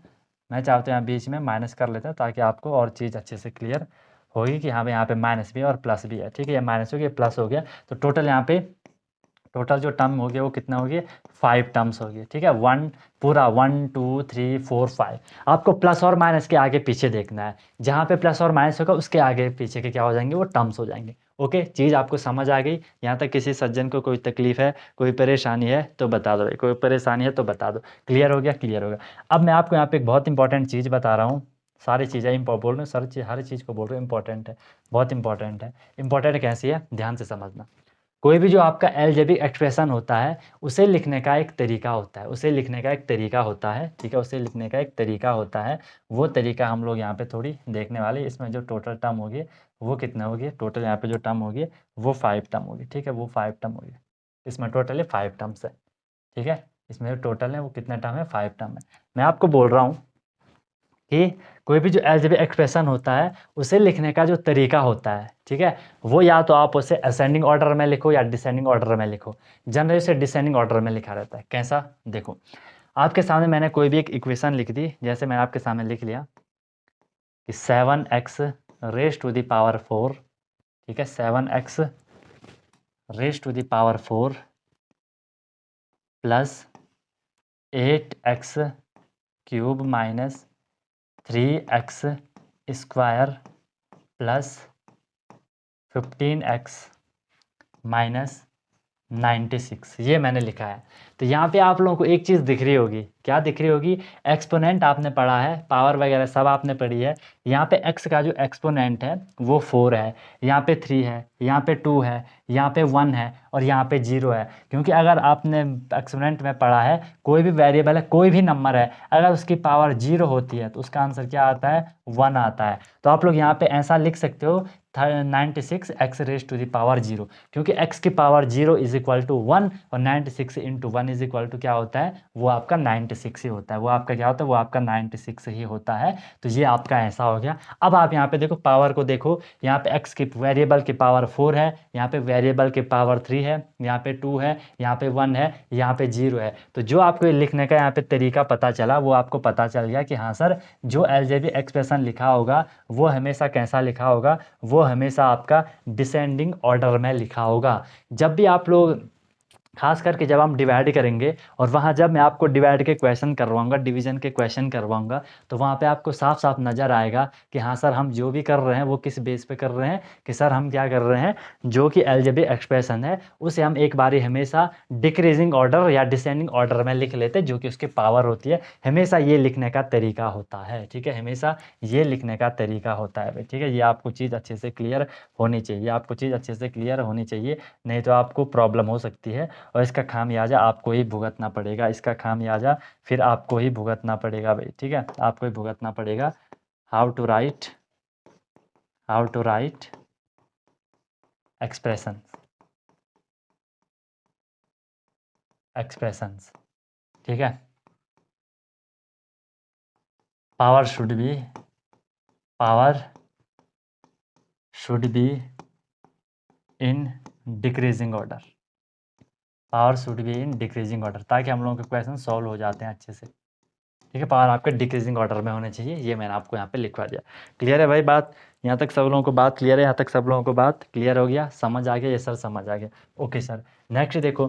ताकि आपको और चीज़ अच्छे से क्लियर होगी कि हाँ भाई यहाँ पे माइनस भी है और प्लस भी है, ठीक है। ये माइनस हो गया, प्लस हो गया, तो टोटल यहाँ पे टोटल जो टर्म हो गया वो कितना हो गया, 5 टर्म्स हो गए, ठीक है। 1 पूरा 1 2 3 4 5, आपको प्लस और माइनस के आगे पीछे देखना है, जहाँ पे प्लस और माइनस होगा उसके आगे पीछे के क्या हो जाएंगे, वो टर्म्स हो जाएंगे। ओके, चीज़ आपको समझ आ गई। यहाँ तक किसी सज्जन को कोई तकलीफ है, कोई परेशानी है तो बता दो, कोई परेशानी है तो बता दो। क्लियर हो गया, क्लियर हो गया। अब मैं आपको यहाँ पे एक बहुत इंपॉर्टेंट चीज़ बता रहा हूँ, सारी चीज़ें बोल रहे हूँ, हर चीज़ को बोल रहे हूँ, इंपॉर्टेंट है, बहुत इंपॉर्टेंट है। इंपॉर्टेंट कैसी है, ध्यान से समझना। कोई भी जो आपका एल्जेब्रिक एक्सप्रेशन होता है उसे लिखने का एक तरीका होता है, ठीक है, उसे लिखने का एक तरीका होता है। वो तरीका हम लोग यहाँ पे थोड़ी देखने वाले। इसमें जो टोटल टर्म होगी वो कितना होगी, टोटल यहाँ पे जो टर्म होगी वो 5 टर्म होगी, ठीक है, वो 5 टर्म होगी। इसमें टोटल है 5 टर्म्स है, ठीक है। इसमें जो टोटल है वो कितना टर्म है, 5 टर्म है। मैं आपको बोल रहा हूँ कि कोई भी जो एल्जेब्रिक एक्सप्रेशन होता है उसे लिखने का जो तरीका होता है, ठीक है, वो या तो आप उसे असेंडिंग ऑर्डर में लिखो या डिसेंडिंग ऑर्डर में लिखो। जनरली उसे डिसेंडिंग ऑर्डर में लिखा रहता है। कैसा, देखो आपके सामने मैंने कोई भी एक इक्वेशन लिख दी, जैसे मैंने आपके सामने लिख लिया कि 7x raise to the power 4, ठीक है, 7x raise to the power 4 plus 8x cube minus 3x² plus 15x minus 96, ये मैंने लिखा है। तो यहाँ पे आप लोगों को एक चीज़ दिख रही होगी, क्या दिख रही होगी? एक्सपोनेंट आपने पढ़ा है, पावर वगैरह सब आपने पढ़ी है। यहाँ पे x का जो एक्सपोनेंट है वो 4 है, यहाँ पे 3 है, यहाँ पे 2 है, यहाँ पे 1 है और यहाँ पे 0 है। क्योंकि अगर आपने एक्सपोनेंट में पढ़ा है, कोई भी वेरिएबल है, कोई भी नंबर है, अगर उसकी पावर 0 होती है तो उसका आंसर क्या आता है? 1 आता है। तो आप लोग यहाँ पे ऐसा लिख सकते हो 96 x raise to the power 0, क्योंकि x की पावर 0 इज इक्वल टू 1 और 96 इंटू 1 इज इक्वल टू क्या होता है? वो आपका 96 ही होता है। वो आपका क्या होता है? वो आपका 96 ही होता है। तो ये आपका ऐसा हो गया। अब आप यहाँ पे देखो, पावर को देखो, यहाँ पे x की वेरिएबल की पावर 4 है, यहाँ पे वेरिएबल की पावर 3 है, यहाँ पे 2 है, यहाँ पे 1 है, यहाँ पे 0 है। तो जो आपको लिखने का यहाँ पे तरीका पता चला, वो आपको पता चल गया कि हाँ सर, जो अलजेब्रिक एक्सप्रेशन लिखा होगा वो हमेशा कैसा लिखा होगा? वो हमेशा आपका डिसेंडिंग ऑर्डर में लिखा होगा। जब भी आप लोग, खास करके जब हम डिवाइड करेंगे और वहाँ जब मैं आपको डिवाइड के क्वेश्चन करवाऊंगा, डिवीजन के क्वेश्चन करवाऊंगा, तो वहाँ पे आपको साफ साफ नज़र आएगा कि हाँ सर, हम जो भी कर रहे हैं वो किस बेस पे कर रहे हैं, कि सर हम क्या कर रहे हैं, जो कि अलजेब्रिक एक्सप्रेशन है उसे हम एक बारी हमेशा डिक्रीजिंग ऑर्डर या डिसेंडिंग ऑर्डर में लिख लेते हैं, जो कि उसकी पावर होती है। हमेशा ये लिखने का तरीका होता है, ठीक है, हमेशा ये लिखने का तरीका होता है भाई, ठीक है। ये आपको चीज़ अच्छे से क्लियर होनी चाहिए, आपको चीज़ अच्छे से क्लियर होनी चाहिए, नहीं तो आपको प्रॉब्लम हो सकती है और इसका खामियाजा आपको ही भुगतना पड़ेगा। इसका खामियाजा फिर आपको ही भुगतना पड़ेगा भाई, ठीक है, आपको ही भुगतना पड़ेगा। हाउ टू राइट एक्सप्रेशंस, ठीक है। Power should be in decreasing order, power should be in decreasing order, ताकि हम लोगों के क्वेश्चन सॉल्व हो जाते हैं अच्छे से, ठीक है। पावर आपके डिक्रीजिंग ऑर्डर में होने चाहिए, ये मैंने आपको यहाँ पे लिखवा दिया। क्लियर है भाई बात? यहाँ तक सब लोगों को बात क्लियर है? यहाँ तक सब लोगों को बात क्लियर हो गया, समझ आ गया? ये सर समझ आ गया, ओके सर। नेक्स्ट देखो,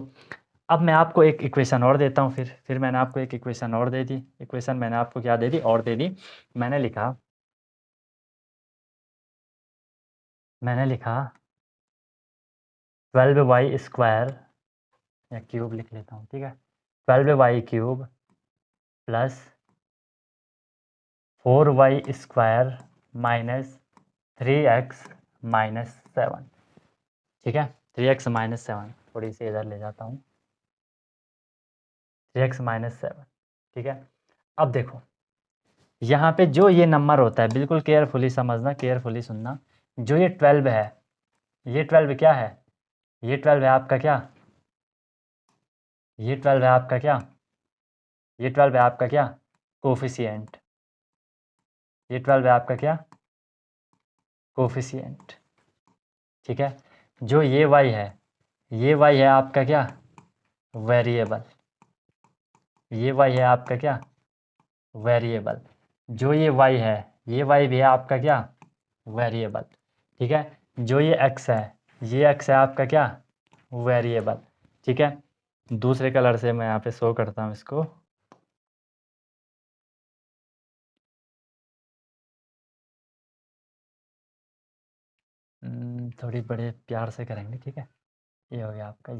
अब मैं आपको एक इक्वेशन और देता हूँ, फिर मैंने आपको एक इक्वेशन और दे दी। इक्वेशन मैंने आपको क्या दे दी? और दे दी। मैंने लिखा 12y² या क्यूब लिख लेता हूँ, ठीक है, 12y³ plus 4y² minus 3x-7, ठीक है, 3x-7, थोड़ी सी इधर ले जाता हूँ, 3x-7, ठीक है। अब देखो, यहाँ पे जो ये नंबर होता है, बिल्कुल केयरफुली समझना, केयरफुली सुनना, जो ये 12 है, ये 12 क्या है? ये 12 है आपका क्या? ये 12 है आपका क्या? ये 12 है आपका क्या? कोफिशिएंट। ये 12 है आपका क्या? कोफिशिएंट, ठीक है। जो ये y है, ये y है आपका क्या? वेरिएबल। ये y है आपका क्या? वेरिएबल। जो ये y है, ये y भी है आपका क्या? वेरिएबल, ठीक है। जो ये x है, ये x है आपका क्या? वेरिएबल, ठीक है। दूसरे कलर से मैं यहाँ पे शो करता हूँ इसको, थोड़ी बड़े प्यार से करेंगे, ठीक है। ये हो गया आपका,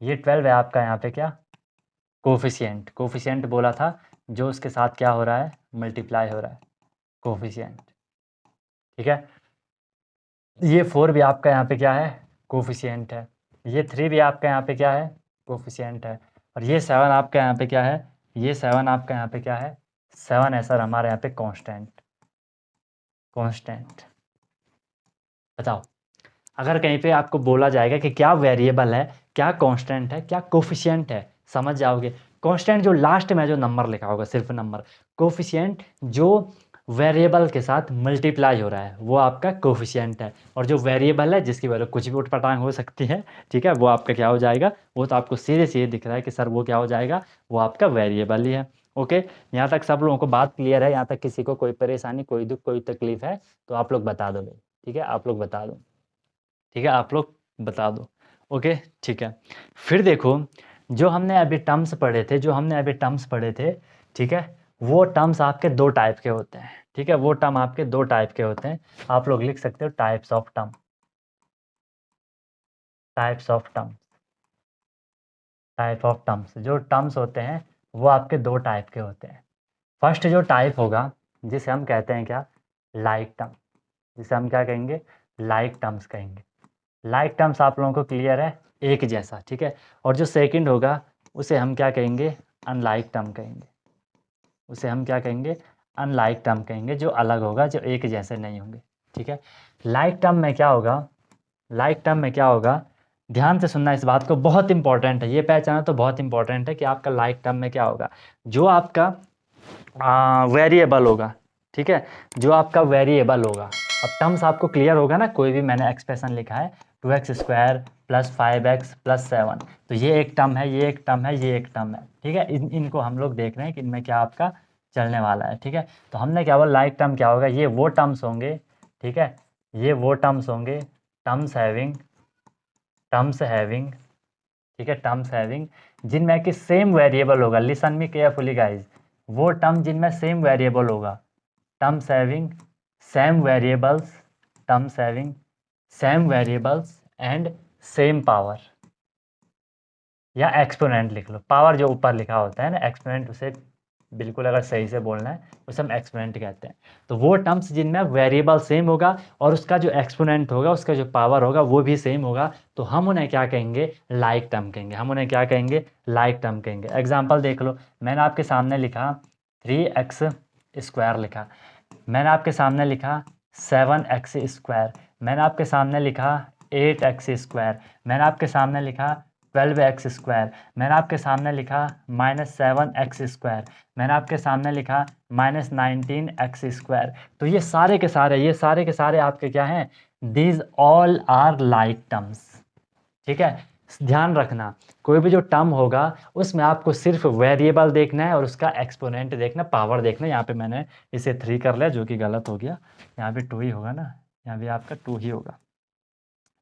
ये 12 है आपका यहाँ पे क्या? कोफिशिएंट। कोफिशिएंट बोला था जो उसके साथ क्या हो रहा है? मल्टीप्लाई हो रहा है, कोफिशिएंट, ठीक है। ये 4 भी आपका यहाँ पे क्या है? कोफिशिएंट है। ये 3 भी आपका यहाँ पे क्या है? कोफिशिएंट है। और ये 7 आपका यहाँ पे क्या है? ये 7 आपका यहाँ पे क्या है? 7 है सर हमारे यहाँ पे कांस्टेंट। बताओ, अगर कहीं पे आपको बोला जाएगा कि क्या वेरिएबल है, क्या कांस्टेंट है, क्या कोफिशिएंट है, समझ जाओगे। कांस्टेंट जो लास्ट में जो नंबर लिखा होगा, सिर्फ नंबर। कोफिशिएंट जो वेरिएबल के साथ मल्टीप्लाई हो रहा है, वो आपका कोफिशिएंट है। और जो वेरिएबल है जिसकी वैल्यू कुछ भी उठपटांग हो सकती है, ठीक है, वो आपका क्या हो जाएगा? वो तो आपको सीधे सीधे दिख रहा है कि सर वो क्या हो जाएगा? वो आपका वेरिएबल ही है, ओके। यहाँ तक सब लोगों को बात क्लियर है? यहाँ तक किसी को कोई परेशानी, कोई दुख, कोई तकलीफ है तो आप लोग बता दो भाई, ठीक है, आप लोग बता दो, ठीक है, आप लोग बता दो, ओके, ठीक है। फिर देखो, जो हमने अभी टर्म्स पढ़े थे, ठीक है, वो टर्म्स आपके दो टाइप के होते हैं, ठीक है, वो टर्म आपके दो टाइप के होते हैं। आप लोग लिख सकते हो types of term, type of terms, जो टर्म्स होते हैं वो आपके दो टाइप के होते हैं। फर्स्ट जो टाइप होगा जिसे हम कहते हैं क्या, लाइक टर्म, जिसे हम क्या कहेंगे, लाइक टर्म्स कहेंगे। लाइक टर्म्स आप लोगों को क्लियर है, एक जैसा, ठीक है। और जो सेकंड होगा उसे हम क्या कहेंगे, अनलाइक टर्म कहेंगे। उसे हम क्या कहेंगे, अनलाइक टर्म कहेंगे, जो अलग होगा, जो एक जैसे नहीं होंगे, ठीक है। लाइक टर्म में क्या होगा, लाइक टर्म में क्या होगा, ध्यान से सुनना इस बात को, बहुत इंपॉर्टेंट है ये पहचाना, तो बहुत इंपॉर्टेंट है कि आपका लाइक टर्म में क्या होगा, जो आपका वेरिएबल होगा, ठीक है, जो आपका वेरिएबल होगा। अब टर्म्स आपको क्लियर होगा ना, कोई भी मैंने एक्सप्रेशन लिखा है 2x² + 5x + 7, तो ये एक टर्म है, ये एक टर्म है, ये एक टर्म है, ठीक है। इनको हम लोग देख रहे हैं कि इनमें क्या आपका चलने वाला है, ठीक है। तो हमने क्या बोला, लाइक टर्म क्या होगा, ये वो टर्म्स होंगे, ठीक है, ये वो टर्म्स होंगे, टर्म्स हैविंग, ठीक है, टर्म्स हैविंग, जिनमें कि सेम वेरिएबल होगा। लिसन मी केयरफुली गाइज, वो टर्म जिनमें सेम वेरिएबल होगा, terms having same variables, terms having same variables and same power, या एक्सपोनेंट लिख लो, पावर जो ऊपर लिखा होता है ना, एक्सपोनेंट उसे बिल्कुल अगर सही से बोलना है उसे हम एक्सपोनेंट कहते हैं। तो वो टर्म्स जिनमें वेरिएबल सेम होगा और उसका जो एक्सपोनेंट होगा, उसका जो पावर होगा वो भी सेम होगा, तो हम उन्हें क्या कहेंगे, लाइक टर्म कहेंगे। हम उन्हें क्या कहेंगे, लाइक टर्म कहेंगे। एग्जाम्पल देख लो, मैंने आपके सामने लिखा 3x² लिखा, मैंने आपके सामने लिखा 7x², मैंने आपके सामने लिखा 8x², मैंने आपके सामने लिखा 12x², मैंने आपके सामने लिखा -7x², मैंने आपके सामने लिखा -19x²। तो ये सारे के सारे आपके क्या हैं, these all are like terms, ठीक है। ध्यान रखना, कोई भी जो टर्म होगा उसमें आपको सिर्फ वेरिएबल देखना है और उसका एक्सपोनेंट देखना, पावर देखना। यहाँ पे मैंने इसे 3 कर लिया, जो कि गलत हो गया, यहाँ पे 2 ही होगा ना, यहाँ भी आपका 2 ही होगा,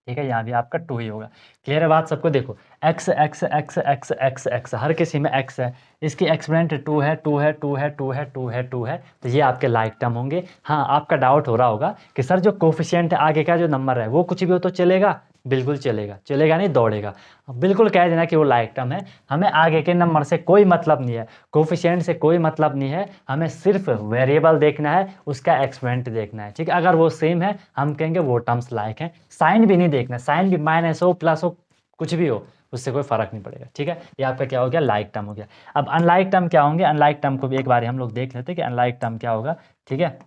ठीक है, यहाँ भी आपका 2 ही होगा। क्लियर है बात सबको। देखो x x x x x x, हर किसी में x है, इसकी एक्सपोनेंट 2 है, 2 है, 2 है, 2 है, 2 है, 2 है, तो ये आपके लाइक टर्म होंगे। हाँ, आपका डाउट हो रहा होगा कि सर जो कोफिशिएंट है, आगे का जो नंबर है वो कुछ भी हो तो चलेगा, बिल्कुल चलेगा, चलेगा नहीं दौड़ेगा, बिल्कुल कह देना कि वो लाइक टर्म है। हमें आगे के नंबर से कोई मतलब नहीं है, कोफिशिएंट से कोई मतलब नहीं है, हमें सिर्फ वेरिएबल देखना है, उसका एक्सपोनेंट देखना है, ठीक है। अगर वो सेम है हम कहेंगे वो टर्म्स लाइक हैं। साइन भी नहीं देखना, साइन भी माइनस हो प्लस हो कुछ भी हो, उससे कोई फर्क नहीं पड़ेगा, ठीक है। ये आपका क्या हो गया, लाइक टर्म हो गया। अब अनलाइक टर्म क्या होंगे, अनलाइक टर्म को भी एक बार हम लोग देख लेते हैं कि अनलाइक टर्म क्या होगा, ठीक है।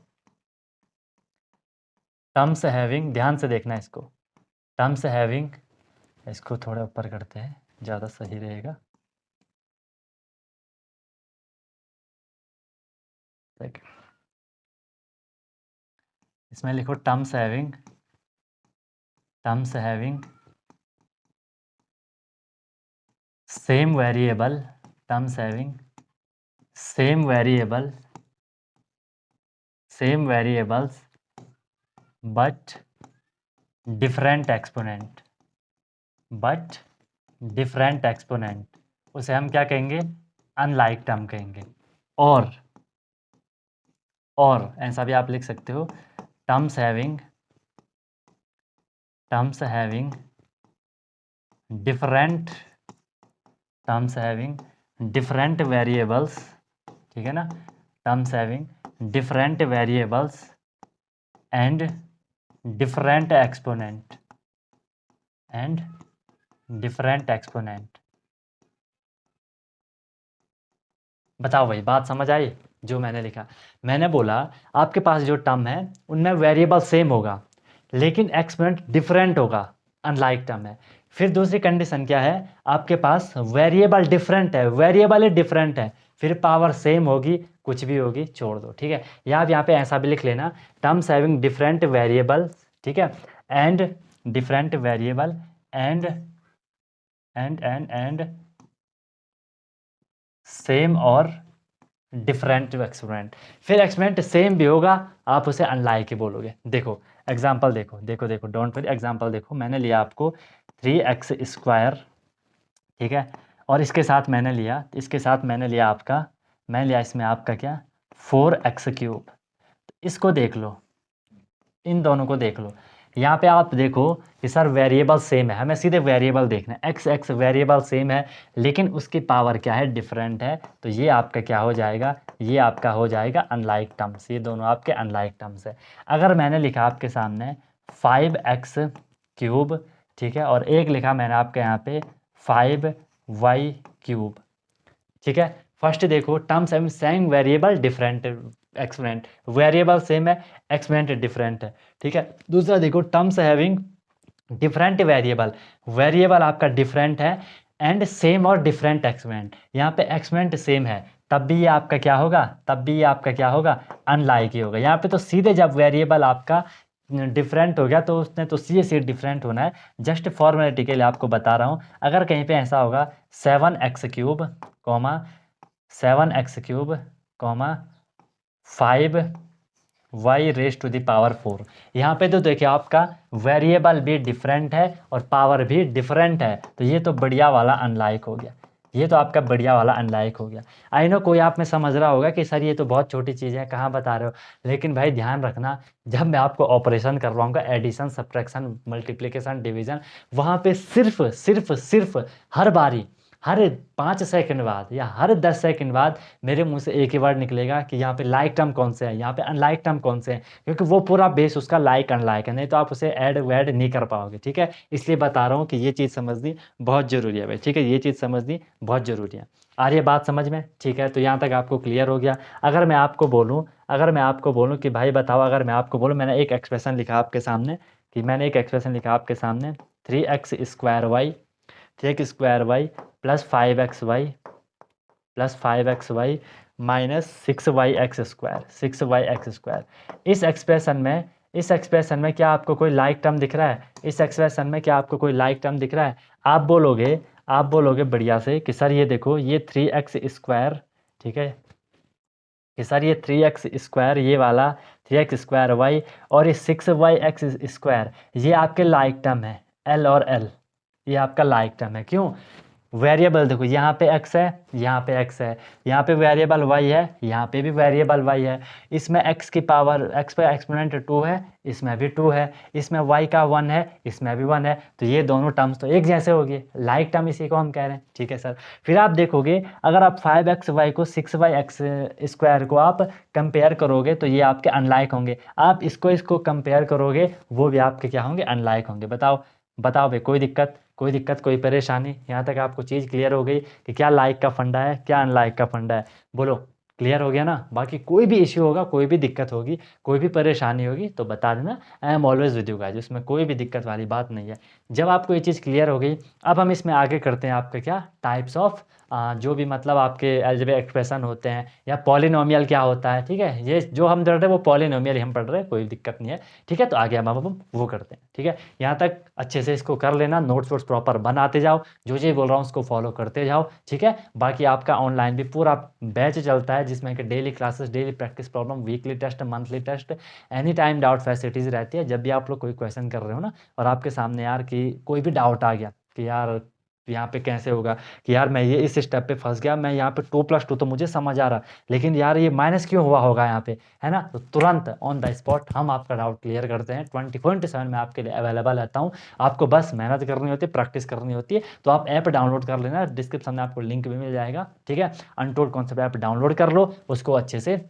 टर्म्स हैविंग, ध्यान से देखना इसको, टर्म्स हैविंग, इसको थोड़ा ऊपर करते हैं, ज़्यादा सही रहेगा। इसमें लिखो terms having same variable, terms having same variables but different exponent, उसे हम क्या कहेंगे, अनलाइक टर्म कहेंगे। और ऐसा भी आप लिख सकते हो, टर्म्स हैविंग डिफरेंट वेरिएबल्स, ठीक है ना, terms having different variables and different exponent. बताओ भाई, बात समझ आई जो मैंने लिखा। मैंने बोला आपके पास जो टर्म है उनमें वेरिएबल सेम होगा लेकिन एक्सपोनेंट डिफरेंट होगा, अनलाइक टर्म है। फिर दूसरी कंडीशन क्या है, आपके पास वेरिएबल डिफरेंट है, फिर पावर सेम होगी, कुछ भी होगी छोड़ दो, ठीक है। या आप यहाँ पे ऐसा भी लिख लेना, टर्म्स हैविंग डिफरेंट वेरिएबल, ठीक है, and different variable and same और डिफरेंट एक्सपोनेंट। फिर एक्सपोनेंट सेम भी होगा, आप उसे अनलाइक ही बोलोगे। देखो एग्जांपल देखो, डोंट वरी, एग्जांपल देखो, मैंने लिया आपको 3x², ठीक है, और इसके साथ मैंने लिया आपका, मैंने लिया इसमें आपका क्या, 4x3। इसको देख लो, इन दोनों को देख लो, यहाँ पे आप देखो कि सर वेरिएबल सेम है, हमें सीधे वेरिएबल देखना है, एक्स एक्स वेरिएबल सेम है लेकिन उसकी पावर क्या है, डिफरेंट है। तो ये आपका क्या हो जाएगा, ये आपका हो जाएगा अनलाइक टर्म्स, ये दोनों आपके अनलाइक टर्म्स है। अगर मैंने लिखा आपके सामने 5x³ ठीक है, और एक लिखा मैंने आपके यहाँ पे 5y³, ठीक है। फर्स्ट देखो terms and same variable different exponent, variable same है एक्सपोनेंट डिफरेंट है, ठीक है। दूसरा देखो terms having different variable, variable आपका डिफरेंट है एंड सेम और डिफरेंट एक्सपोनेंट, यहाँ पे एक्सपोनेंट सेम है तब भी ये आपका क्या होगा, तब भी ये आपका क्या होगा, अनलाइक ही होगा। यहाँ पे तो सीधे जब वेरिएबल आपका डिफरेंट हो गया तो उसने तो सीधे डिफरेंट होना है, जस्ट फॉर्मेलिटी के लिए आपको बता रहा हूँ। अगर कहीं पे ऐसा होगा 7x³ comma 7x³ comma 5y⁴, यहाँ पे तो देखिए आपका वेरिएबल भी डिफरेंट है और पावर भी डिफरेंट है, तो ये तो बढ़िया वाला अनलाइक हो गया, ये तो आपका बढ़िया वाला अनलाइक हो गया। आई नो कोई आप में समझ रहा होगा कि सर ये तो बहुत छोटी चीज़ है, कहाँ बता रहे हो, लेकिन भाई ध्यान रखना जब मैं आपको ऑपरेशन करवाऊंगा, एडिशन सब्ट्रैक्शन मल्टीप्लिकेशन डिवीजन, वहाँ पे सिर्फ हर बारी हर 5 सेकंड बाद या हर 10 सेकंड बाद मेरे मुंह से एक ही वर्ड निकलेगा कि यहाँ पे लाइक टर्म कौन से है, यहाँ पे अनलाइक टर्म कौन से हैं, क्योंकि वो पूरा बेस उसका लाइक अनलाइक है, नहीं तो आप उसे ऐड वैड नहीं कर पाओगे, ठीक है। इसलिए बता रहा हूँ कि ये चीज़ समझनी बहुत ज़रूरी है भाई, ठीक है, ये चीज़ समझनी बहुत ज़रूरी है। आ रही है बात समझ में, ठीक है। तो यहाँ तक आपको क्लियर हो गया। अगर मैं आपको बोलूँ कि भाई बताओ, अगर मैं आपको बोलूँ मैंने एक एक्सप्रेशन लिखा आपके सामने, 3x² y plus 5xy minus 6y² इस एक्सप्रेशन में क्या आपको कोई लाइक टर्म दिख रहा है, इस एक्सप्रेशन में क्या आपको कोई लाइक टर्म दिख रहा है? आप बोलोगे बढ़िया से कि सर ये देखो ये 3x², ठीक है, कि सर ये 3x² ये वाला 3x² और ये 6yx² ये आपके लाइक टर्म है, L और L ये आपका लाइक टर्म है। क्यों? वेरिएबल देखो यहाँ पे x है, यहाँ पे x है, यहाँ पे वेरिएबल y है, यहाँ पे भी वेरिएबल y है, इसमें x की पावर x पे एक्सपोनेंट 2 है, इसमें भी 2 है, इसमें y का 1 है, इसमें भी 1 है, तो ये दोनों टर्म्स तो एक जैसे हो गए, लाइक टर्म इसी को हम कह रहे हैं, ठीक है सर। फिर आप देखोगे अगर आप 5xy को 6yx² को आप कंपेयर करोगे तो ये आपके अनलाइक होंगे, आप इसको कंपेयर करोगे वो भी आपके क्या होंगे, अनलाइक होंगे। बताओ भाई कोई दिक्कत कोई परेशानी? यहाँ तक आपको चीज़ क्लियर हो गई कि क्या लाइक का फंडा है, क्या अनलाइक का फंडा है? बोलो क्लियर हो गया ना? बाकी कोई भी इश्यू होगा, कोई भी दिक्कत होगी, कोई भी परेशानी होगी तो बता देना, I am always with you guys, उसमें कोई भी दिक्कत वाली बात नहीं है। जब आपको ये चीज़ क्लियर हो गई, अब हम इसमें आगे करते हैं आपके क्या टाइप्स ऑफ जो भी मतलब आपके अलजेब्रिक एक्सप्रेशन होते हैं या पॉलिनोमियल क्या होता है, ठीक है। ये जो हम पढ़ रहे हैं वो पॉलिनोमियल ही हम पढ़ रहे हैं, कोई दिक्कत नहीं है, ठीक है। तो आगे हम वो करते हैं, ठीक है। यहाँ तक अच्छे से इसको कर लेना, नोट्स प्रॉपर बनाते जाओ, जो बोल रहा हूँ उसको फॉलो करते जाओ, ठीक है। बाकी आपका ऑनलाइन भी पूरा बैच चलता है जिसमें कि daily classes, daily practice problem, weekly test, monthly test, any time doubt facilities रहती है। जब भी आप लोग कोई क्वेश्चन कर रहे हो ना और आपके सामने यार कि कोई भी डाउट आ गया कि यार यहाँ पे कैसे होगा, कि यार मैं ये इस स्टेप पे फंस गया, मैं यहाँ पे 2+2 तो मुझे समझ आ रहा, लेकिन यार ये माइनस क्यों हुआ होगा यहाँ पे, है ना, तो तुरंत ऑन द स्पॉट हम आपका डाउट क्लियर करते हैं। 24/7 में आपके लिए अवेलेबल रहता हूँ। आपको बस मेहनत करनी होती है, प्रैक्टिस करनी होती है। तो आप ऐप डाउनलोड कर लेना, डिस्क्रिप्शन में आपको लिंक भी मिल जाएगा, ठीक है। अनटोल्ड कॉन्सेप्ट ऐप डाउनलोड कर लो, उसको अच्छे से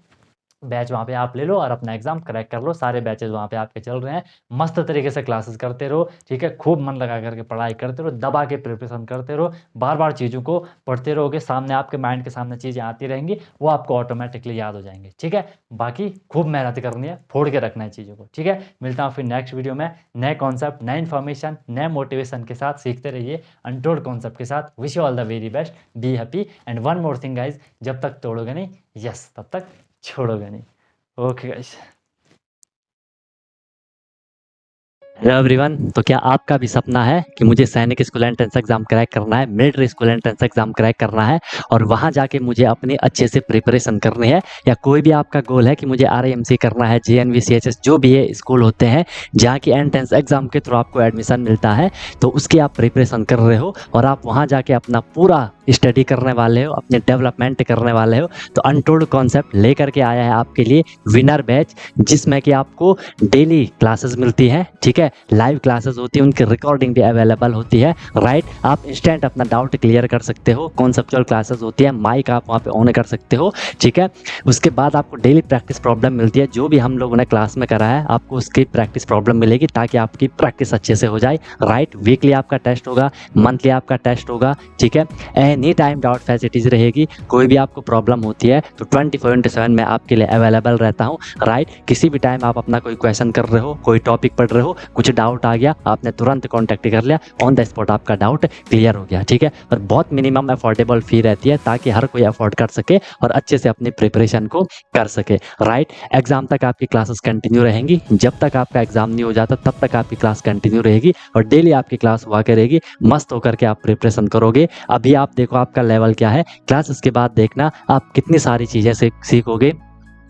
बैच वहाँ पे आप ले लो और अपना एग्जाम क्रैक कर लो। सारे बैचेस वहाँ पे आपके चल रहे हैं, मस्त तरीके से क्लासेस करते रहो, ठीक है। खूब मन लगा करके पढ़ाई करते रहो, दबा के प्रिपरेशन करते रहो, बार बार चीज़ों को पढ़ते रहोगे, सामने आपके माइंड के सामने चीज़ें आती रहेंगी, वो आपको ऑटोमेटिकली याद हो जाएंगे, ठीक है। बाकी खूब मेहनत करनी है, फोड़ के रखना है चीज़ों को, ठीक है। मिलता हूँ फिर नेक्स्ट वीडियो में नए कॉन्सेप्ट, नए इन्फॉर्मेशन, नए मोटिवेशन के साथ। सीखते रहिए अनटोल्ड कॉन्सेप्ट के साथ। Wish you all the very best, be happy and one more thing guys, जब तक तोड़ोगे नहीं, यस तब तक छोड़ोगे नहीं। Okay guys, hello everyone. तो क्या आपका भी सपना है कि मुझे सैनिक स्कूल एंट्रेंस एग्जाम क्रैक करना है, military school entrance exam crack करना है और वहां जाके मुझे अपनी अच्छे से प्रिपरेशन करनी है, या कोई भी आपका गोल है कि मुझे RIMC करना है, JNV CHS जो भी ये स्कूल होते हैं जहाँ की एंट्रेंस एग्जाम के थ्रू आपको एडमिशन मिलता है, तो उसकी आप प्रिपरेशन कर रहे हो और आप वहाँ जाके अपना पूरा स्टडी करने वाले हो, अपने डेवलपमेंट करने वाले हो, तो अनटोल्ड कॉन्सेप्ट लेकर के आया है आपके लिए विनर बैच, जिसमें कि आपको डेली क्लासेस मिलती हैं, ठीक है, लाइव क्लासेस होती है, उनकी रिकॉर्डिंग भी अवेलेबल होती है, राइट। आप इंस्टेंट अपना डाउट क्लियर कर सकते हो, कॉन्सेप्चुअल क्लासेस होती है, माइक आप वहाँ पे ऑन कर सकते हो, ठीक है। उसके बाद आपको डेली प्रैक्टिस प्रॉब्लम मिलती है, जो भी हम लोगों ने क्लास में करा है आपको उसकी प्रैक्टिस प्रॉब्लम मिलेगी ताकि आपकी प्रैक्टिस अच्छे से हो जाए, राइट। वीकली आपका टेस्ट होगा, मंथली आपका टेस्ट होगा, ठीक है। एनी टाइम डाउट फैसिलिटीज रहेगी, कोई भी आपको प्रॉब्लम होती है तो 24/7 मैं आपके लिए अवेलेबल रहता हूँ, राइट। किसी भी टाइम आप अपना कोई क्वेश्चन कर रहे हो, कोई टॉपिक पढ़ रहे हो, कुछ डाउट आ गया, आपने तुरंत कॉन्टैक्ट कर लिया, ऑन द स्पॉट आपका डाउट क्लियर हो गया, ठीक है। और बहुत मिनिमम अफोर्डेबल फी रहती है ताकि हर कोई अफोर्ड कर सके और अच्छे से अपनी प्रिपरेशन को कर सके, राइट। एग्जाम तक आपकी क्लासेस कंटिन्यू रहेंगी, जब तक आपका एग्जाम नहीं हो जाता तब तक आपकी क्लास कंटिन्यू रहेगी और डेली आपकी क्लास हुआ करेगी, मस्त होकर के आप प्रिपरेशन करोगे। अभी आप देखो आपका लेवल क्या है, क्लासेस के बाद देखना आप कितनी सारी चीज़ें सीखोगे,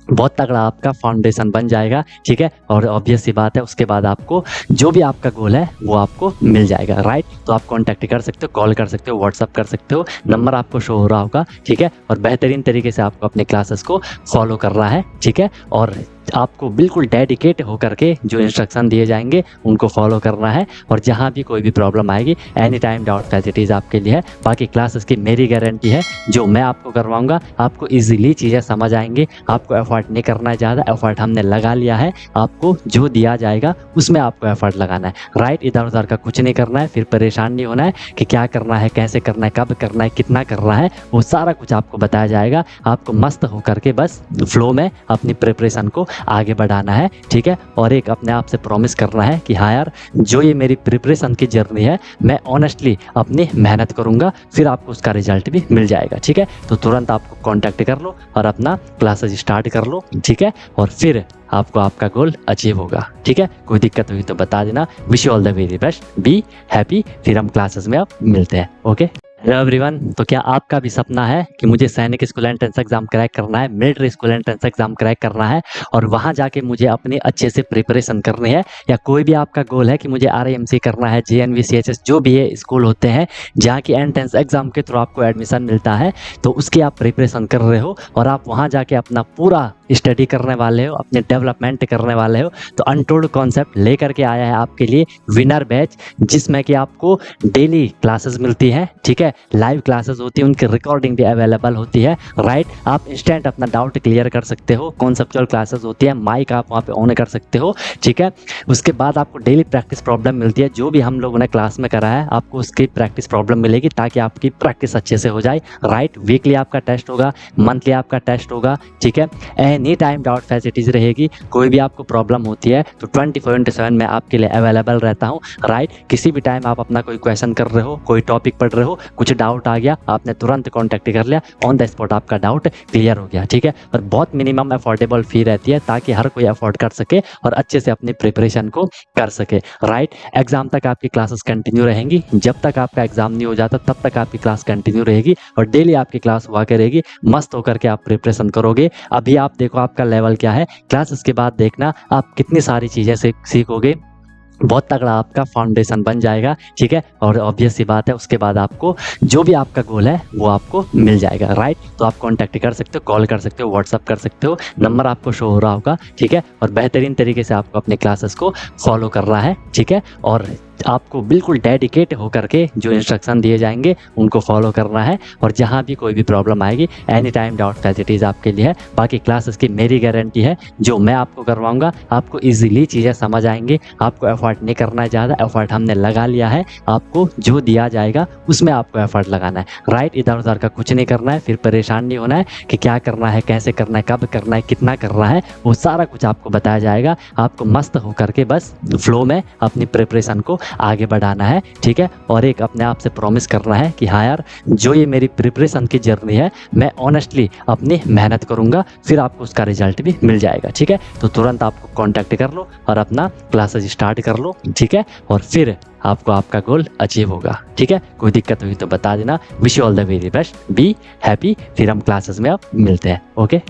बहुत तगड़ा आपका फाउंडेशन बन जाएगा, ठीक है। और ऑब्वियस सी बात है उसके बाद आपको जो भी आपका गोल है वो आपको मिल जाएगा, राइट। तो आप कांटेक्ट कर सकते हो, कॉल कर सकते हो, व्हाट्सअप कर सकते हो, नंबर आपको शो हो रहा होगा, ठीक है। और बेहतरीन तरीके से आपको अपने क्लासेस को फॉलो करना है, ठीक है। और आपको बिल्कुल डेडिकेट होकर के जो इंस्ट्रक्शन दिए जाएंगे उनको फॉलो करना है और जहाँ भी कोई भी प्रॉब्लम आएगी एनी टाइम डाउट फैसिलिटीज़ आपके लिए है। बाकी क्लासेस की मेरी गारंटी है, जो मैं आपको करवाऊंगा आपको इजीली चीज़ें समझ आएंगी, आपको एफर्ट नहीं करना है ज़्यादा, एफर्ट हमने लगा लिया है, आपको जो दिया जाएगा उसमें आपको एफर्ट लगाना है, राइट। इधर उधर का कुछ नहीं करना है, फिर परेशान नहीं होना है कि क्या करना है, कैसे करना है, कब करना है, कितना करना है, वो सारा कुछ आपको बताया जाएगा। आपको मस्त होकर के बस फ्लो में अपनी प्रिपरेशन को आगे बढ़ाना है, ठीक है। और एक अपने आप से प्रॉमिस करना है कि हाँ यार, जो ये मेरी प्रिपरेशन की जर्नी है मैं ऑनेस्टली अपनी मेहनत करूंगा, फिर आपको उसका रिजल्ट भी मिल जाएगा, ठीक है। तो तुरंत आपको कांटेक्ट कर लो और अपना क्लासेस स्टार्ट कर लो, ठीक है। और फिर आपको आपका गोल अचीव होगा, ठीक है। कोई दिक्कत हुई तो बता देना। Wish you all the very best, be happy. फिर हम क्लासेस में अब मिलते हैं, ओके। हेलो एवरीवन, तो क्या आपका भी सपना है कि मुझे सैनिक स्कूल एंट्रेंस एग्जाम क्रैक करना है, military school entrance exam crack करना है और वहां जाके मुझे अपनी अच्छे से प्रिपरेशन करनी है, या कोई भी आपका गोल है कि मुझे RIMC करना है, JNV CHS जो भी ये स्कूल होते हैं जहाँ की एंट्रेंस एग्जाम के थ्रू आपको एडमिशन मिलता है, तो उसकी आप प्रिपरेशन कर रहे हो और आप वहाँ जाके अपना पूरा स्टडी करने वाले हो, अपने डेवलपमेंट करने वाले हो, तो अनटोल्ड कॉन्सेप्ट लेकर के आया है आपके लिए विनर बैच, जिसमें कि आपको डेली क्लासेस मिलती है, ठीक है, लाइव क्लासेस होती है, उनकी रिकॉर्डिंग भी अवेलेबल होती है, राइट। आप इंस्टेंट अपना डाउट क्लियर कर सकते हो, कॉन्सेप्चुअल क्लासेस होती है, माइक आप वहाँ पे ऑन कर सकते हो, ठीक है। उसके बाद आपको डेली प्रैक्टिस प्रॉब्लम मिलती है, जो भी हम लोगों ने क्लास में करा है आपको उसकी प्रैक्टिस प्रॉब्लम मिलेगी ताकि आपकी प्रैक्टिस अच्छे से हो जाए, राइट। वीकली आपका टेस्ट होगा, मंथली आपका टेस्ट होगा, ठीक है। एनी टाइम डाउट फैसिलिटीज रहेगी, कोई भी आपको प्रॉब्लम होती है तो 24/7 मैं आपके लिए अवेलेबल रहता हूँ, राइट। किसी भी टाइम आप अपना कोई क्वेश्चन कर रहे हो, कोई टॉपिक पढ़ रहे हो, कुछ डाउट आ गया, आपने तुरंत कांटेक्ट कर लिया, ऑन द स्पॉट आपका डाउट क्लियर हो गया, ठीक है। और बहुत मिनिमम अफोर्डेबल फी रहती है ताकि हर कोई अफोर्ड कर सके और अच्छे से अपनी प्रिपरेशन को कर सके, राइट। एग्जाम तक आपकी क्लासेस कंटिन्यू रहेंगी, जब तक आपका एग्जाम नहीं हो जाता तब तक आपकी क्लास कंटिन्यू रहेगी और डेली आपकी क्लास हुआ करेगी, मस्त होकर के आप प्रिपरेशन करोगे। अभी आप देखो आपका लेवल क्या है, क्लासेस के बाद देखना आप कितनी सारी चीज़ें सीखोगे, बहुत तगड़ा आपका फाउंडेशन बन जाएगा, ठीक है। और ऑब्वियस सी बात है उसके बाद आपको जो भी आपका गोल है वो आपको मिल जाएगा, राइट। तो आप कांटेक्ट कर सकते हो, कॉल कर सकते हो, व्हाट्सअप कर सकते हो, नंबर आपको शो हो रहा होगा, ठीक है। और बेहतरीन तरीके से आपको अपने क्लासेस को फॉलो करना है, ठीक है। और आपको बिल्कुल डेडिकेट होकर के जो इंस्ट्रक्शन दिए जाएंगे उनको फॉलो करना है और जहाँ भी कोई भी प्रॉब्लम आएगी एनी टाइम डाउट फैसिलिटीज़ आपके लिए है। बाकी क्लासेस की मेरी गारंटी है, जो मैं आपको करवाऊंगा आपको इजीली चीज़ें समझ आएंगी, आपको एफर्ट नहीं करना है ज़्यादा, एफर्ट हमने लगा लिया है, आपको जो दिया जाएगा उसमें आपको एफर्ट लगाना है, राइट। इधर उधर का कुछ नहीं करना है, फिर परेशान नहीं होना है कि क्या करना है, कैसे करना है, कब करना है, कितना करना है, वो सारा कुछ आपको बताया जाएगा। आपको मस्त होकर के बस फ्लो में अपनी प्रिपरेशन को आगे बढ़ाना है, ठीक है। और एक अपने आप से प्रॉमिस करना है कि हाँ यार, जो ये मेरी प्रिपरेशन की जर्नी है मैं ऑनेस्टली अपनी मेहनत करूंगा, फिर आपको उसका रिजल्ट भी मिल जाएगा, ठीक है। तो तुरंत आपको कांटेक्ट कर लो और अपना क्लासेस स्टार्ट कर लो, ठीक है। और फिर आपको आपका गोल अचीव होगा, ठीक है। कोई दिक्कत हुई तो बता देना। Wish you all the very best, be happy. फिर हम क्लासेस में अब मिलते हैं, ओके।